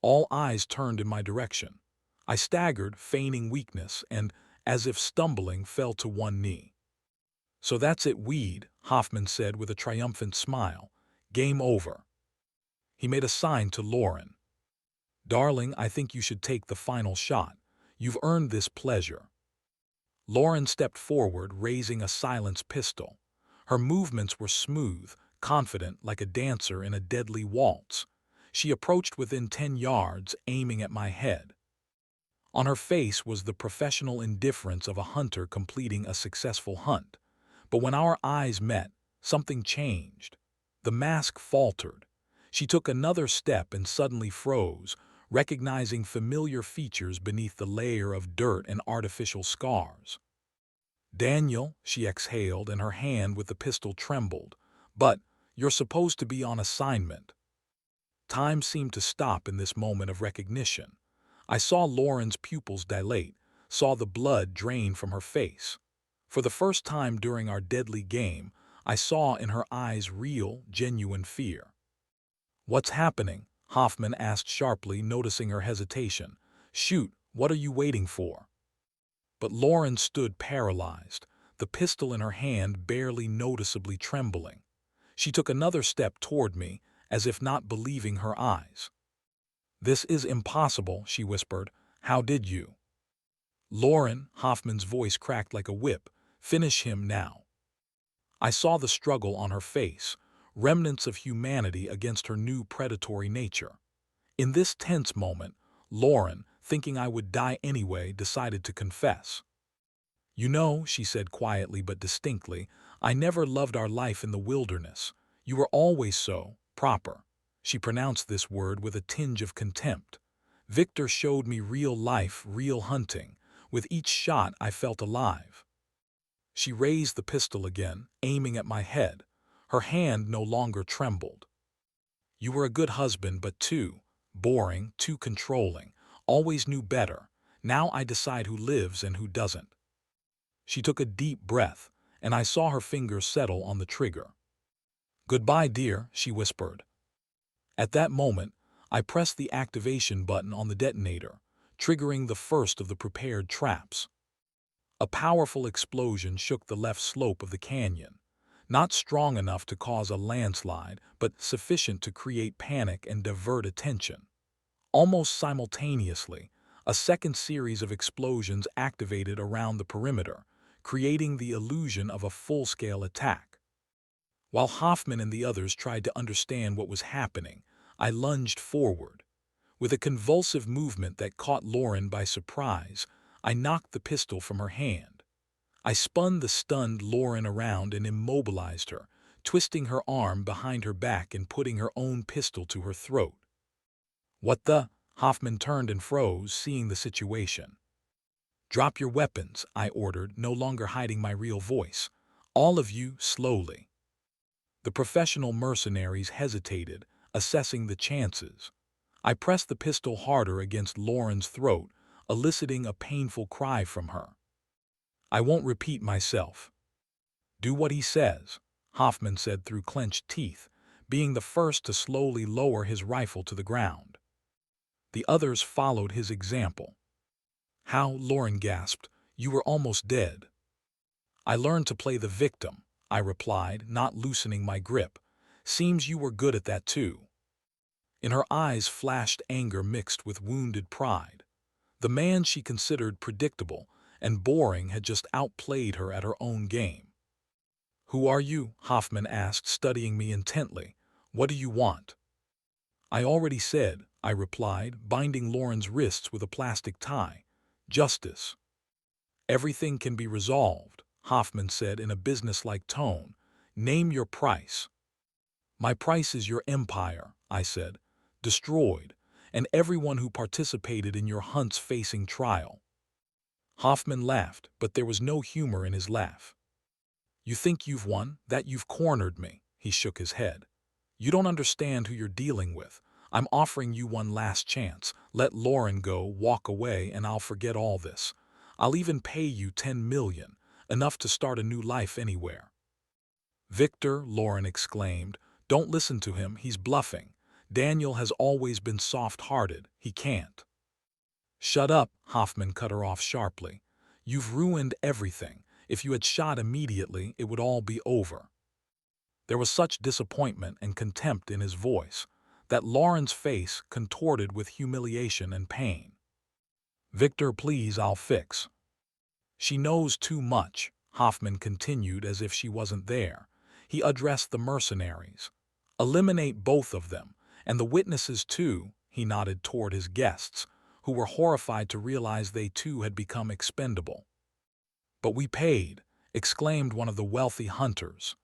All eyes turned in my direction. I staggered, feigning weakness, and, as if stumbling, fell to one knee. "So that's it, Weed," Hoffman said with a triumphant smile. "Game over." He made a sign to Lauren. "Darling, I think you should take the final shot. You've earned this pleasure." Lauren stepped forward, raising a silenced pistol. Her movements were smooth, confident, like a dancer in a deadly waltz. She approached within 10 yards, aiming at my head. On her face was the professional indifference of a hunter completing a successful hunt. But when our eyes met, something changed. The mask faltered. She took another step and suddenly froze, recognizing familiar features beneath the layer of dirt and artificial scars. "Daniel," she exhaled, and her hand with the pistol trembled. "But you're supposed to be on assignment." Time seemed to stop in this moment of recognition. I saw Lauren's pupils dilate, saw the blood drain from her face. For the first time during our deadly game, I saw in her eyes real, genuine fear. "What's happening?" Hoffman asked sharply, noticing her hesitation. "Shoot, what are you waiting for?" But Lauren stood paralyzed, the pistol in her hand barely noticeably trembling. She took another step toward me, as if not believing her eyes. "This is impossible," she whispered. "How did you?" "Lauren," Hoffman's voice cracked like a whip, "finish him now." I saw the struggle on her face, remnants of humanity against her new predatory nature. In this tense moment, Lauren, thinking I would die anyway, decided to confess. "You know," she said quietly but distinctly, "I never loved our life in the wilderness. You were always so proper." She pronounced this word with a tinge of contempt. "Victor showed me real life, real hunting. With each shot I felt alive." She raised the pistol again, aiming at my head. Her hand no longer trembled. "You were a good husband, but too boring, too controlling, always knew better. Now I decide who lives and who doesn't." She took a deep breath, and I saw her fingers settle on the trigger. "Goodbye, dear," she whispered. At that moment, I pressed the activation button on the detonator, triggering the first of the prepared traps. A powerful explosion shook the left slope of the canyon, not strong enough to cause a landslide, but sufficient to create panic and divert attention. Almost simultaneously, a second series of explosions activated around the perimeter, creating the illusion of a full-scale attack. While Hoffman and the others tried to understand what was happening, I lunged forward. With a convulsive movement that caught Lauren by surprise, I knocked the pistol from her hand. I spun the stunned Lauren around and immobilized her, twisting her arm behind her back and putting her own pistol to her throat. "What the?" Hoffman turned and froze, seeing the situation. "Drop your weapons," I ordered, no longer hiding my real voice. "All of you, slowly." The professional mercenaries hesitated, assessing the chances. I pressed the pistol harder against Lauren's throat, eliciting a painful cry from her. "I won't repeat myself." "Do what he says," Hoffman said through clenched teeth, being the first to slowly lower his rifle to the ground. The others followed his example. "How?" Lauren gasped. "You were almost dead." "I learned to play the victim," I replied, not loosening my grip. "Seems you were good at that too." In her eyes flashed anger mixed with wounded pride. The man she considered predictable, and boring had just outplayed her at her own game. "Who are you?" Hoffman asked, studying me intently. "What do you want?" "I already said," I replied, binding Lauren's wrists with a plastic tie. "Justice." "Everything can be resolved," Hoffman said in a businesslike tone. "Name your price." "My price is your empire," I said, "destroyed, and everyone who participated in your hunts facing trial." Hoffman laughed, but there was no humor in his laugh. "You think you've won, that you've cornered me?" He shook his head. "You don't understand who you're dealing with. I'm offering you one last chance. Let Lauren go, walk away, and I'll forget all this. I'll even pay you 10 million, enough to start a new life anywhere." "Victor," Lauren exclaimed, "don't listen to him, he's bluffing. Daniel has always been soft-hearted, he can't." "Shut up," Hoffman cut her off sharply. "You've ruined everything. If you had shot immediately, it would all be over." There was such disappointment and contempt in his voice that Lauren's face contorted with humiliation and pain. "Victor, please, I'll fix." "She knows too much," Hoffman continued as if she wasn't there. He addressed the mercenaries. "Eliminate both of them, and the witnesses too," he nodded toward his guests, who were horrified to realize they too had become expendable. "But we paid," exclaimed one of the wealthy hunters.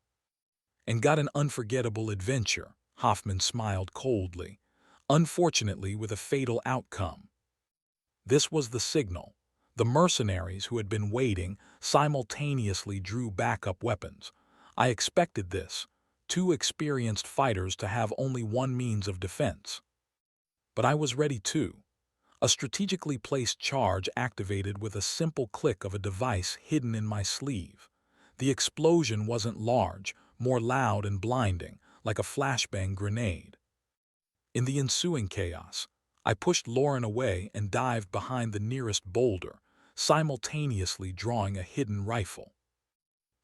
"And got an unforgettable adventure," Hoffman smiled coldly, "unfortunately with a fatal outcome." This was the signal. The mercenaries who had been waiting simultaneously drew backup weapons. I expected this, two experienced fighters to have only one means of defense. But I was ready too. A strategically placed charge activated with a simple click of a device hidden in my sleeve. The explosion wasn't large, more loud and blinding, like a flashbang grenade. In the ensuing chaos, I pushed Lauren away and dived behind the nearest boulder, simultaneously drawing a hidden rifle.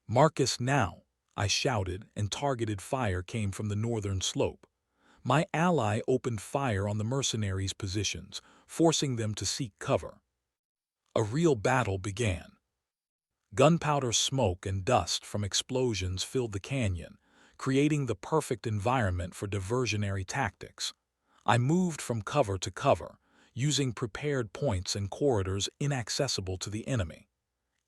"Marcus, now!" I shouted, and targeted fire came from the northern slope. My ally opened fire on the mercenaries' positions, forcing them to seek cover. A real battle began. Gunpowder smoke and dust from explosions filled the canyon, creating the perfect environment for diversionary tactics. I moved from cover to cover, using prepared points and corridors inaccessible to the enemy.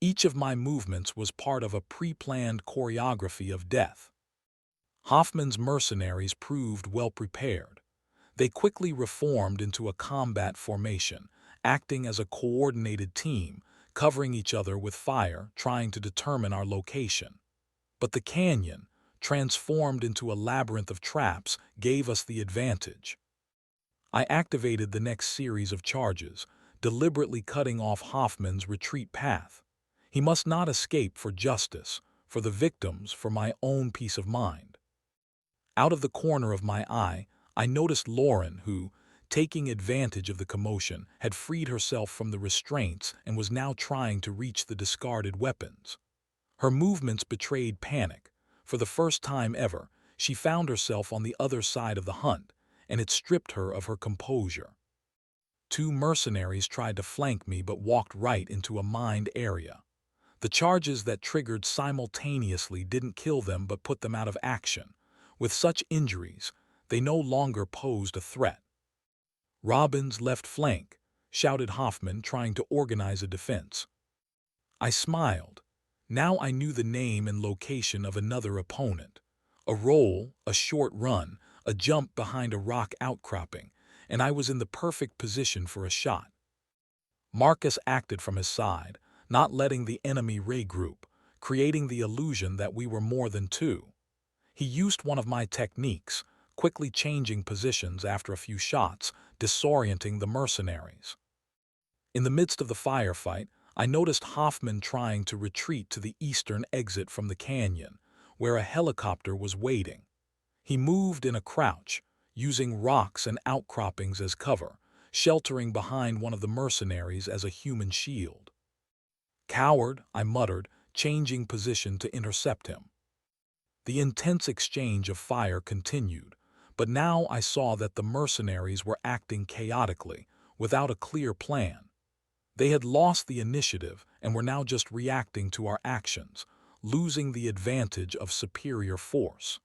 Each of my movements was part of a pre-planned choreography of death. Hoffman's mercenaries proved well prepared. They quickly reformed into a combat formation, acting as a coordinated team, covering each other with fire, trying to determine our location. But the canyon, transformed into a labyrinth of traps, gave us the advantage. I activated the next series of charges, deliberately cutting off Hoffman's retreat path. He must not escape for justice, for the victims, for my own peace of mind. Out of the corner of my eye, I noticed Lauren who, taking advantage of the commotion, had freed herself from the restraints and was now trying to reach the discarded weapons. Her movements betrayed panic. For the first time ever, she found herself on the other side of the hunt, and it stripped her of her composure. Two mercenaries tried to flank me but walked right into a mined area. The charges that triggered simultaneously didn't kill them but put them out of action. With such injuries, they no longer posed a threat. "Robin's left flank," shouted Hoffman, trying to organize a defense. I smiled. Now I knew the name and location of another opponent. A roll, a short run, a jump behind a rock outcropping, and I was in the perfect position for a shot. Marcus acted from his side, not letting the enemy regroup, creating the illusion that we were more than two. He used one of my techniques, quickly changing positions after a few shots, disorienting the mercenaries. In the midst of the firefight, I noticed Hoffman trying to retreat to the eastern exit from the canyon, where a helicopter was waiting. He moved in a crouch, using rocks and outcroppings as cover, sheltering behind one of the mercenaries as a human shield. "Coward," I muttered, changing position to intercept him. The intense exchange of fire continued, but now I saw that the mercenaries were acting chaotically, without a clear plan. They had lost the initiative and were now just reacting to our actions, losing the advantage of superior force.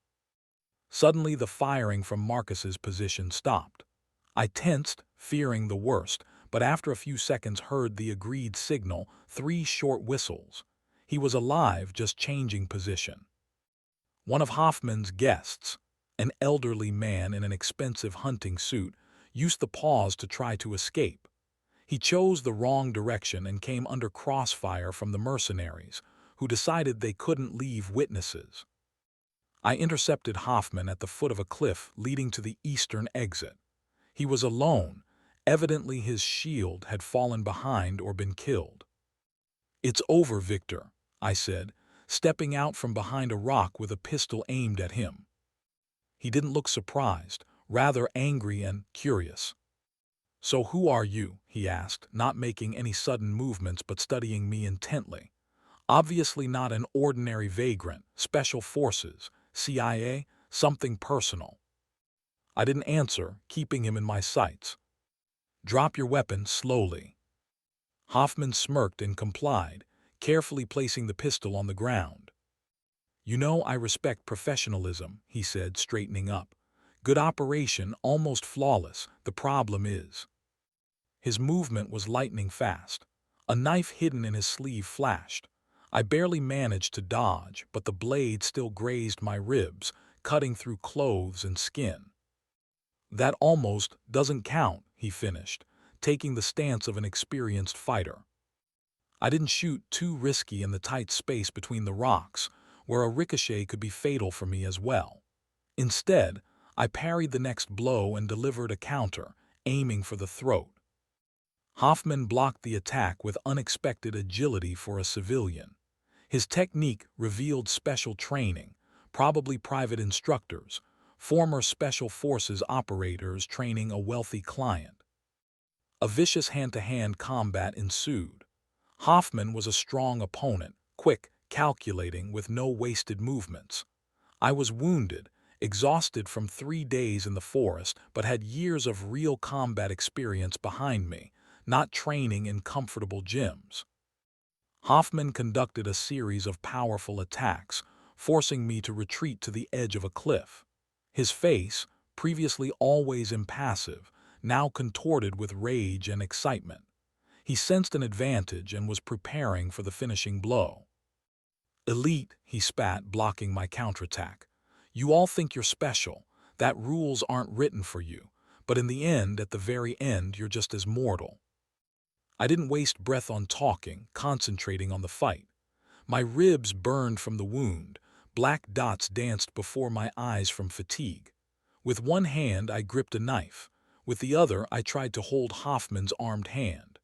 Suddenly, the firing from Marcus's position stopped. I tensed, fearing the worst, but after a few seconds heard the agreed signal, 3 short whistles. He was alive, just changing position. One of Hoffman's guests, an elderly man in an expensive hunting suit, used the pause to try to escape. He chose the wrong direction and came under crossfire from the mercenaries, who decided they couldn't leave witnesses. I intercepted Hoffman at the foot of a cliff leading to the eastern exit. He was alone. Evidently his shield had fallen behind or been killed. "It's over, Victor," I said, stepping out from behind a rock with a pistol aimed at him. He didn't look surprised, rather angry and curious. "So who are you?" he asked, not making any sudden movements but studying me intently. "Obviously not an ordinary vagrant, special forces, CIA, something personal." I didn't answer, keeping him in my sights. "Drop your weapon slowly." Hoffman smirked and complied, carefully placing the pistol on the ground. "You know I respect professionalism," he said, straightening up. "Good operation, almost flawless. The problem is—" His movement was lightning fast. A knife hidden in his sleeve flashed. I barely managed to dodge, but the blade still grazed my ribs, cutting through clothes and skin. "That almost doesn't count," he finished, taking the stance of an experienced fighter. I didn't shoot, too risky in the tight space between the rocks, where a ricochet could be fatal for me as well. Instead, I parried the next blow and delivered a counter, aiming for the throat. Hoffman blocked the attack with unexpected agility for a civilian. His technique revealed special training, probably private instructors, former special forces operators training a wealthy client. A vicious hand-to-hand combat ensued. Hoffman was a strong opponent, quick, calculating, with no wasted movements. I was wounded, exhausted from 3 days in the forest, but had years of real combat experience behind me, not training in comfortable gyms. Hoffman conducted a series of powerful attacks, forcing me to retreat to the edge of a cliff. His face, previously always impassive, now contorted with rage and excitement. He sensed an advantage and was preparing for the finishing blow. "Elite," he spat, blocking my counterattack. "You all think you're special, that rules aren't written for you, but in the end, at the very end, you're just as mortal." I didn't waste breath on talking, concentrating on the fight. My ribs burned from the wound, black dots danced before my eyes from fatigue. With one hand I gripped a knife, with the other I tried to hold Hoffman's armed hand.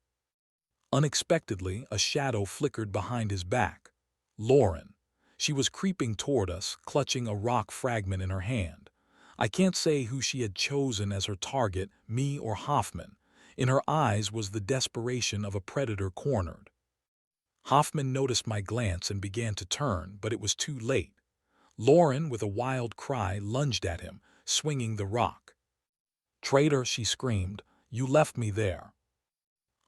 Unexpectedly, a shadow flickered behind his back. Lauren. She was creeping toward us, clutching a rock fragment in her hand. I can't say who she had chosen as her target, me or Hoffman. In her eyes was the desperation of a predator cornered. Hoffman noticed my glance and began to turn, but it was too late. Lauren, with a wild cry, lunged at him, swinging the rock. "Traitor," she screamed, "you left me there."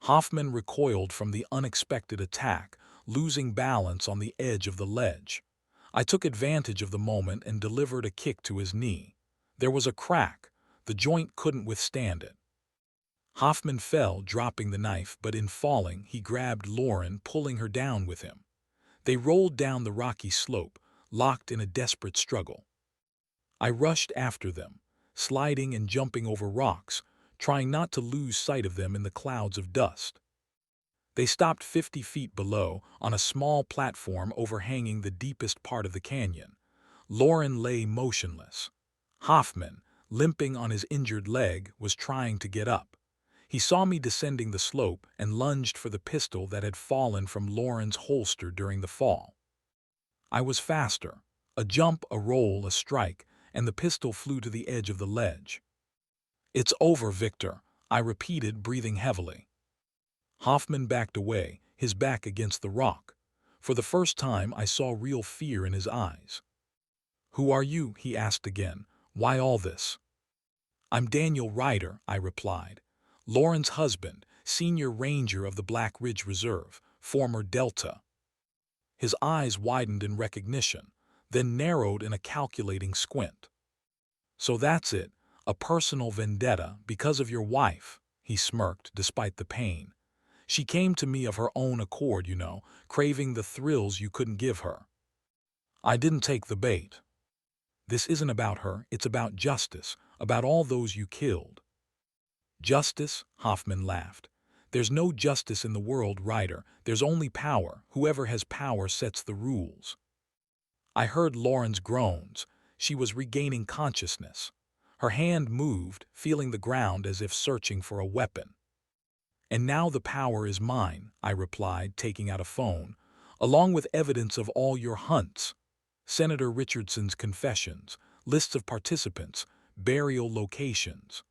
Hoffman recoiled from the unexpected attack, losing balance on the edge of the ledge. I took advantage of the moment and delivered a kick to his knee. There was a crack. The joint couldn't withstand it. Hoffman fell, dropping the knife, but in falling, he grabbed Lauren, pulling her down with him. They rolled down the rocky slope, locked in a desperate struggle. I rushed after them, sliding and jumping over rocks, trying not to lose sight of them in the clouds of dust. They stopped 50 feet below, on a small platform overhanging the deepest part of the canyon. Lauren lay motionless. Hoffman, limping on his injured leg, was trying to get up. He saw me descending the slope and lunged for the pistol that had fallen from Lauren's holster during the fall. I was faster. A jump, a roll, a strike, and the pistol flew to the edge of the ledge. "It's over, Victor," I repeated, breathing heavily. Hoffman backed away, his back against the rock. For the first time, I saw real fear in his eyes. "Who are you?" he asked again. "Why all this?" "I'm Daniel Ryder," I replied. "Lauren's husband, senior ranger of the Black Ridge Reserve, former Delta. His eyes widened in recognition, then narrowed in a calculating squint. So that's it, a personal vendetta because of your wife, he smirked despite the pain. She came to me of her own accord, craving the thrills you couldn't give her. I didn't take the bait. This isn't about her, it's about justice, about all those you killed. Justice? Hoffman laughed. There's no justice in the world, Ryder. There's only power. Whoever has power sets the rules. I heard Lauren's groans. She was regaining consciousness. Her hand moved, feeling the ground as if searching for a weapon. And now the power is mine, I replied, taking out a phone, along with evidence of all your hunts. Senator Richardson's confessions, lists of participants, burial locations.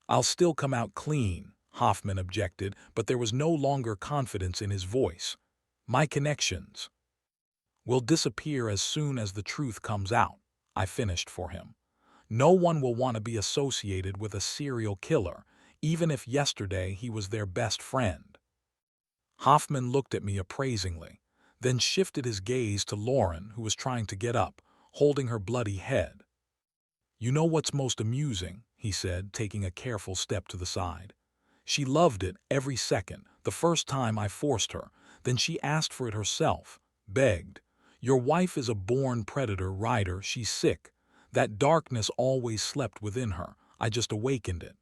I'll still come out clean, Hoffman objected, but there was no longer confidence in his voice. My connections will disappear as soon as the truth comes out, I finished for him. No one will want to be associated with a serial killer, even if yesterday he was their best friend. Hoffman looked at me appraisingly, then shifted his gaze to Lauren, who was trying to get up, holding her bloody head. You know what's most amusing, he said, taking a careful step to the side. She loved it every second, the first time I forced her. Then she asked for it herself, begged. Your wife is a born predator, Ryder. She's sick. That darkness always slept within her. I just awakened it.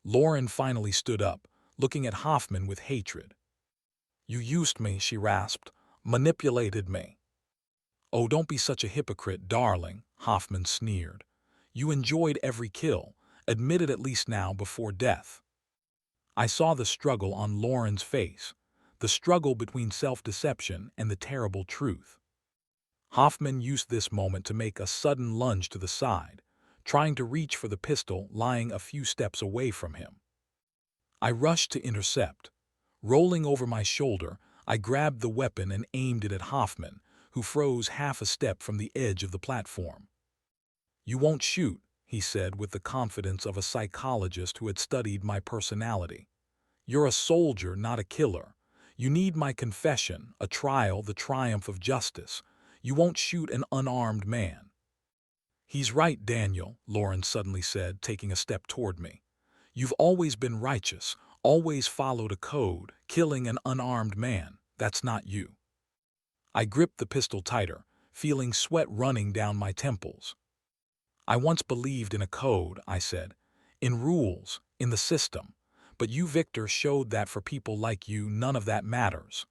Lauren finally stood up, looking at Hoffman with hatred. You used me, she rasped, manipulated me. Oh, don't be such a hypocrite, darling, Hoffman sneered. You enjoyed every kill, admit it at least now before death. I saw the struggle on Lauren's face, the struggle between self-deception and the terrible truth. Hoffman used this moment to make a sudden lunge to the side, trying to reach for the pistol lying a few steps away from him. I rushed to intercept. Rolling over my shoulder, I grabbed the weapon and aimed it at Hoffman, who froze half a step from the edge of the platform. You won't shoot, he said with the confidence of a psychologist who had studied my personality. You're a soldier, not a killer. You need my confession, a trial, the triumph of justice. You won't shoot an unarmed man. He's right, Daniel, Lauren suddenly said, taking a step toward me. You've always been righteous, always followed a code. Killing an unarmed man, that's not you. I gripped the pistol tighter, feeling sweat running down my temples. I once believed in a code, I said, in rules, in the system. But you, Victor, showed that for people like you, none of that matters.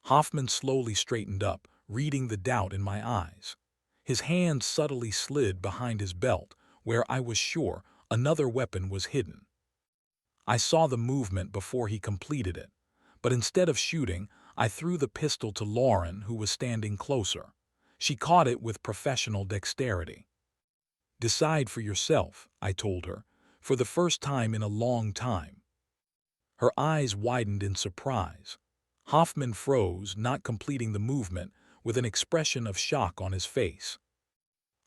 Hoffman slowly straightened up, reading the doubt in my eyes. His hand subtly slid behind his belt, where I was sure another weapon was hidden. I saw the movement before he completed it, but instead of shooting, I threw the pistol to Lauren, who was standing closer. She caught it with professional dexterity. Decide for yourself, I told her, for the first time in a long time. Her eyes widened in surprise. Hoffman froze, not completing the movement, with an expression of shock on his face.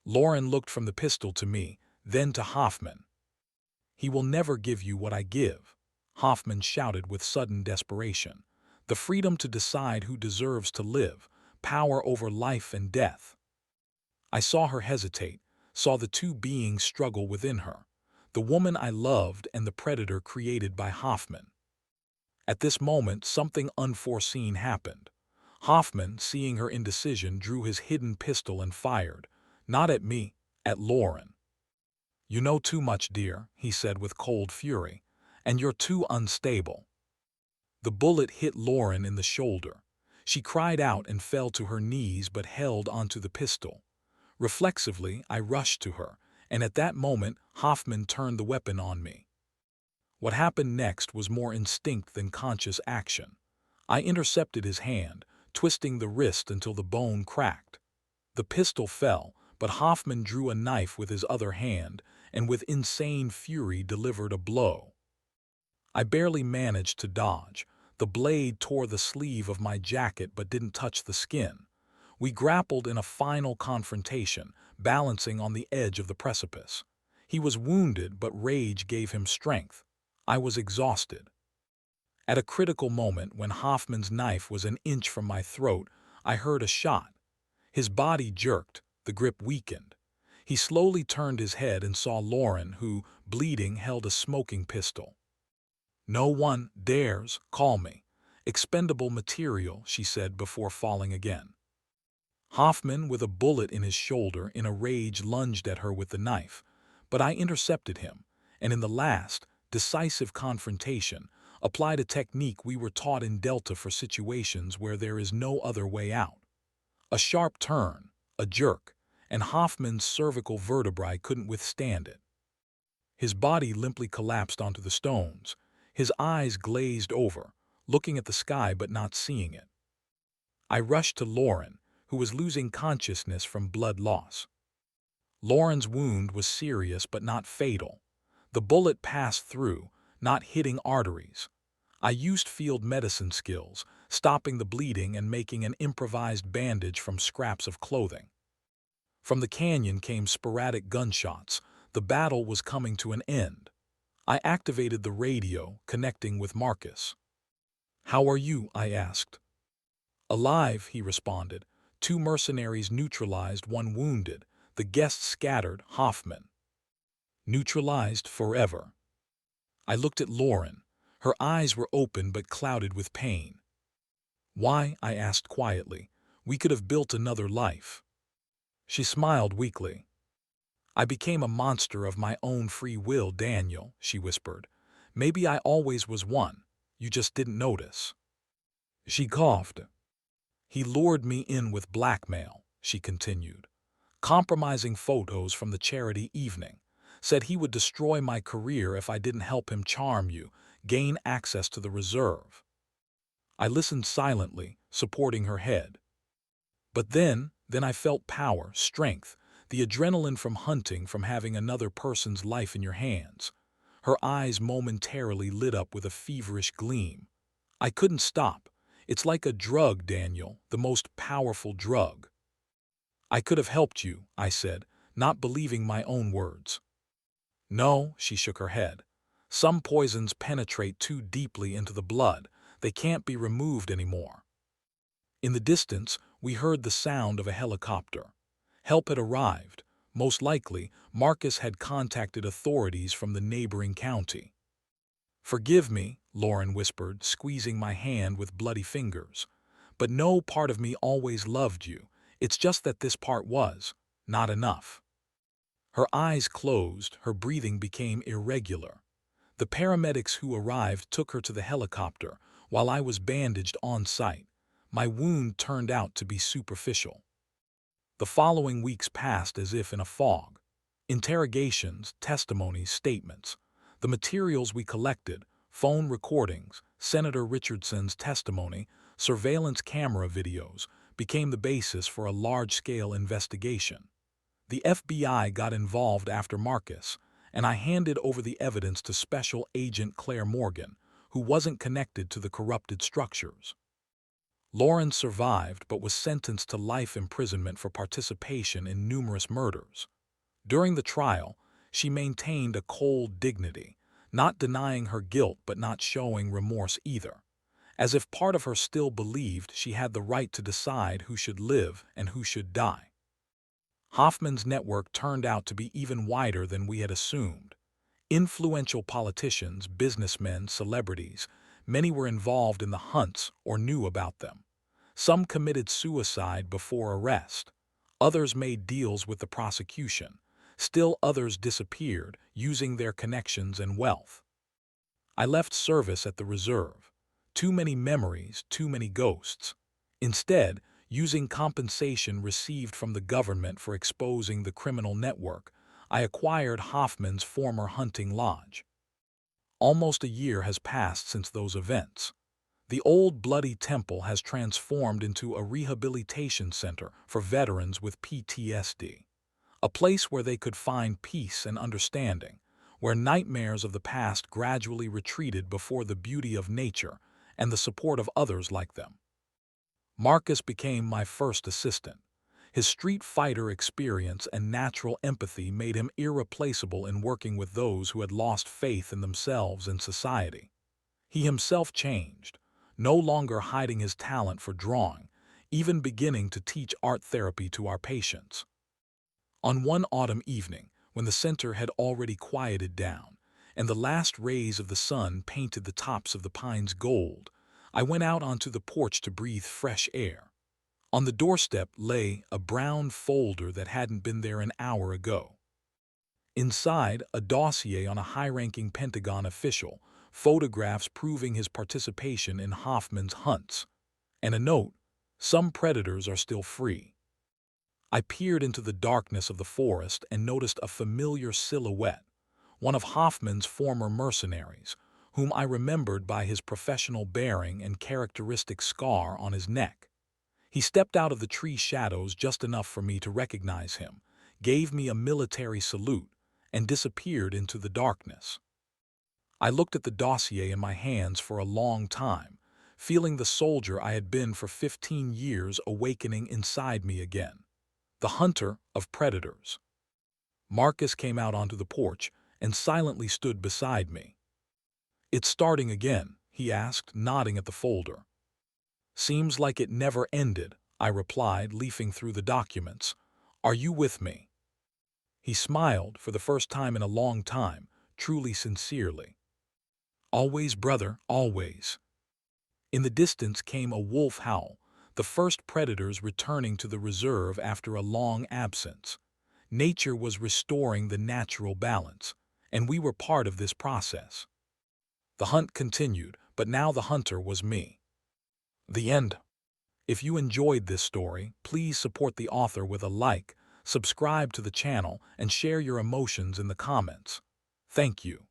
Lauren looked from the pistol to me, then to Hoffman. He will never give you what I give, Hoffman shouted with sudden desperation. The freedom to decide who deserves to live, power over life and death. I saw her hesitate, saw the two beings struggle within her, the woman I loved and the predator created by Hoffman. At this moment, something unforeseen happened. Hoffman, seeing her indecision, drew his hidden pistol and fired, not at me, at Lauren. You know too much, dear, he said with cold fury, and you're too unstable. The bullet hit Lauren in the shoulder. She cried out and fell to her knees but held onto the pistol. Reflexively, I rushed to her, and at that moment, Hoffman turned the weapon on me. What happened next was more instinct than conscious action. I intercepted his hand, twisting the wrist until the bone cracked. The pistol fell, but Hoffman drew a knife with his other hand and with insane fury delivered a blow. I barely managed to dodge. The blade tore the sleeve of my jacket but didn't touch the skin. We grappled in a final confrontation, balancing on the edge of the precipice. He was wounded, but rage gave him strength. I was exhausted. At a critical moment, when Hoffman's knife was an inch from my throat, I heard a shot. His body jerked, the grip weakened. He slowly turned his head and saw Lauren, who, bleeding, held a smoking pistol. "No one dares call me expendable material," she said before falling again. Hoffman, with a bullet in his shoulder, in a rage lunged at her with the knife, but I intercepted him, and in the last, decisive confrontation, applied a technique we were taught in Delta for situations where there is no other way out. A sharp turn, a jerk, and Hoffman's cervical vertebrae couldn't withstand it. His body limply collapsed onto the stones, his eyes glazed over, looking at the sky but not seeing it. I rushed to Lauren, who was losing consciousness from blood loss. Lauren's wound was serious but not fatal. The bullet passed through, not hitting arteries. I used field medicine skills, stopping the bleeding and making an improvised bandage from scraps of clothing. From the canyon came sporadic gunshots. The battle was coming to an end. I activated the radio, connecting with Marcus. "How are you?" I asked. "Alive," he responded. "Two mercenaries neutralized, one wounded. The guests scattered." "Hoffman neutralized forever." I looked at Lauren. Her eyes were open but clouded with pain. "Why?" I asked quietly. "We could have built another life." She smiled weakly. "I became a monster of my own free will, Daniel," she whispered. "Maybe I always was one. You just didn't notice." She coughed. "He lured me in with blackmail," she continued. "Compromising photos from the charity evening. Said he would destroy my career if I didn't help him charm you, gain access to the reserve." I listened silently, supporting her head. But then I felt power, strength, the adrenaline from hunting, from having another person's life in your hands. Her eyes momentarily lit up with a feverish gleam. I couldn't stop. It's like a drug, Daniel, the most powerful drug. "I could have helped you," I said, not believing my own words. "No," she shook her head. "Some poisons penetrate too deeply into the blood. They can't be removed anymore." In the distance, we heard the sound of a helicopter. Help had arrived. Most likely, Marcus had contacted authorities from the neighboring county. "Forgive me," Lauren whispered, squeezing my hand with bloody fingers. "But no part of me always loved you. It's just that this part was not enough." Her eyes closed, her breathing became irregular. The paramedics who arrived took her to the helicopter, while I was bandaged on site. My wound turned out to be superficial. The following weeks passed as if in a fog. Interrogations, testimonies, statements. The materials we collected, phone recordings, Senator Richardson's testimony, surveillance camera videos, became the basis for a large-scale investigation. The FBI got involved after Marcus, and I handed over the evidence to Special Agent Claire Morgan, who wasn't connected to the corrupted structures. Lauren survived but was sentenced to life imprisonment for participation in numerous murders. During the trial, she maintained a cold dignity, not denying her guilt but not showing remorse either, as if part of her still believed she had the right to decide who should live and who should die. Hoffman's network turned out to be even wider than we had assumed. Influential politicians, businessmen, celebrities, many were involved in the hunts or knew about them. Some committed suicide before arrest. Others made deals with the prosecution. Still others disappeared, using their connections and wealth. I left service at the reserve. Too many memories, too many ghosts. Instead, using compensation received from the government for exposing the criminal network, I acquired Hoffman's former hunting lodge. Almost a year has passed since those events. The old bloody temple has transformed into a rehabilitation center for veterans with PTSD, a place where they could find peace and understanding, where nightmares of the past gradually retreated before the beauty of nature and the support of others like them. Marcus became my first assistant. His street fighter experience and natural empathy made him irreplaceable in working with those who had lost faith in themselves and society. He himself changed, no longer hiding his talent for drawing, even beginning to teach art therapy to our patients. On one autumn evening, when the center had already quieted down, and the last rays of the sun painted the tops of the pines gold, I went out onto the porch to breathe fresh air. On the doorstep lay a brown folder that hadn't been there an hour ago. Inside, a dossier on a high-ranking Pentagon official, photographs proving his participation in Hoffman's hunts, and a note, "Some predators are still free." I peered into the darkness of the forest and noticed a familiar silhouette, one of Hoffman's former mercenaries, whom I remembered by his professional bearing and characteristic scar on his neck. He stepped out of the tree shadows just enough for me to recognize him, gave me a military salute, and disappeared into the darkness. I looked at the dossier in my hands for a long time, feeling the soldier I had been for 15 years awakening inside me again. The hunter of predators. Marcus came out onto the porch and silently stood beside me. "It's starting again," he asked, nodding at the folder. "Seems like it never ended," I replied, leafing through the documents. "Are you with me?" He smiled for the first time in a long time, truly sincerely. "Always, brother, always." In the distance came a wolf howl, the first predators returning to the reserve after a long absence. Nature was restoring the natural balance, and we were part of this process. The hunt continued, but now the hunter was me. The end. If you enjoyed this story, please support the author with a like, subscribe to the channel, and share your emotions in the comments. Thank you.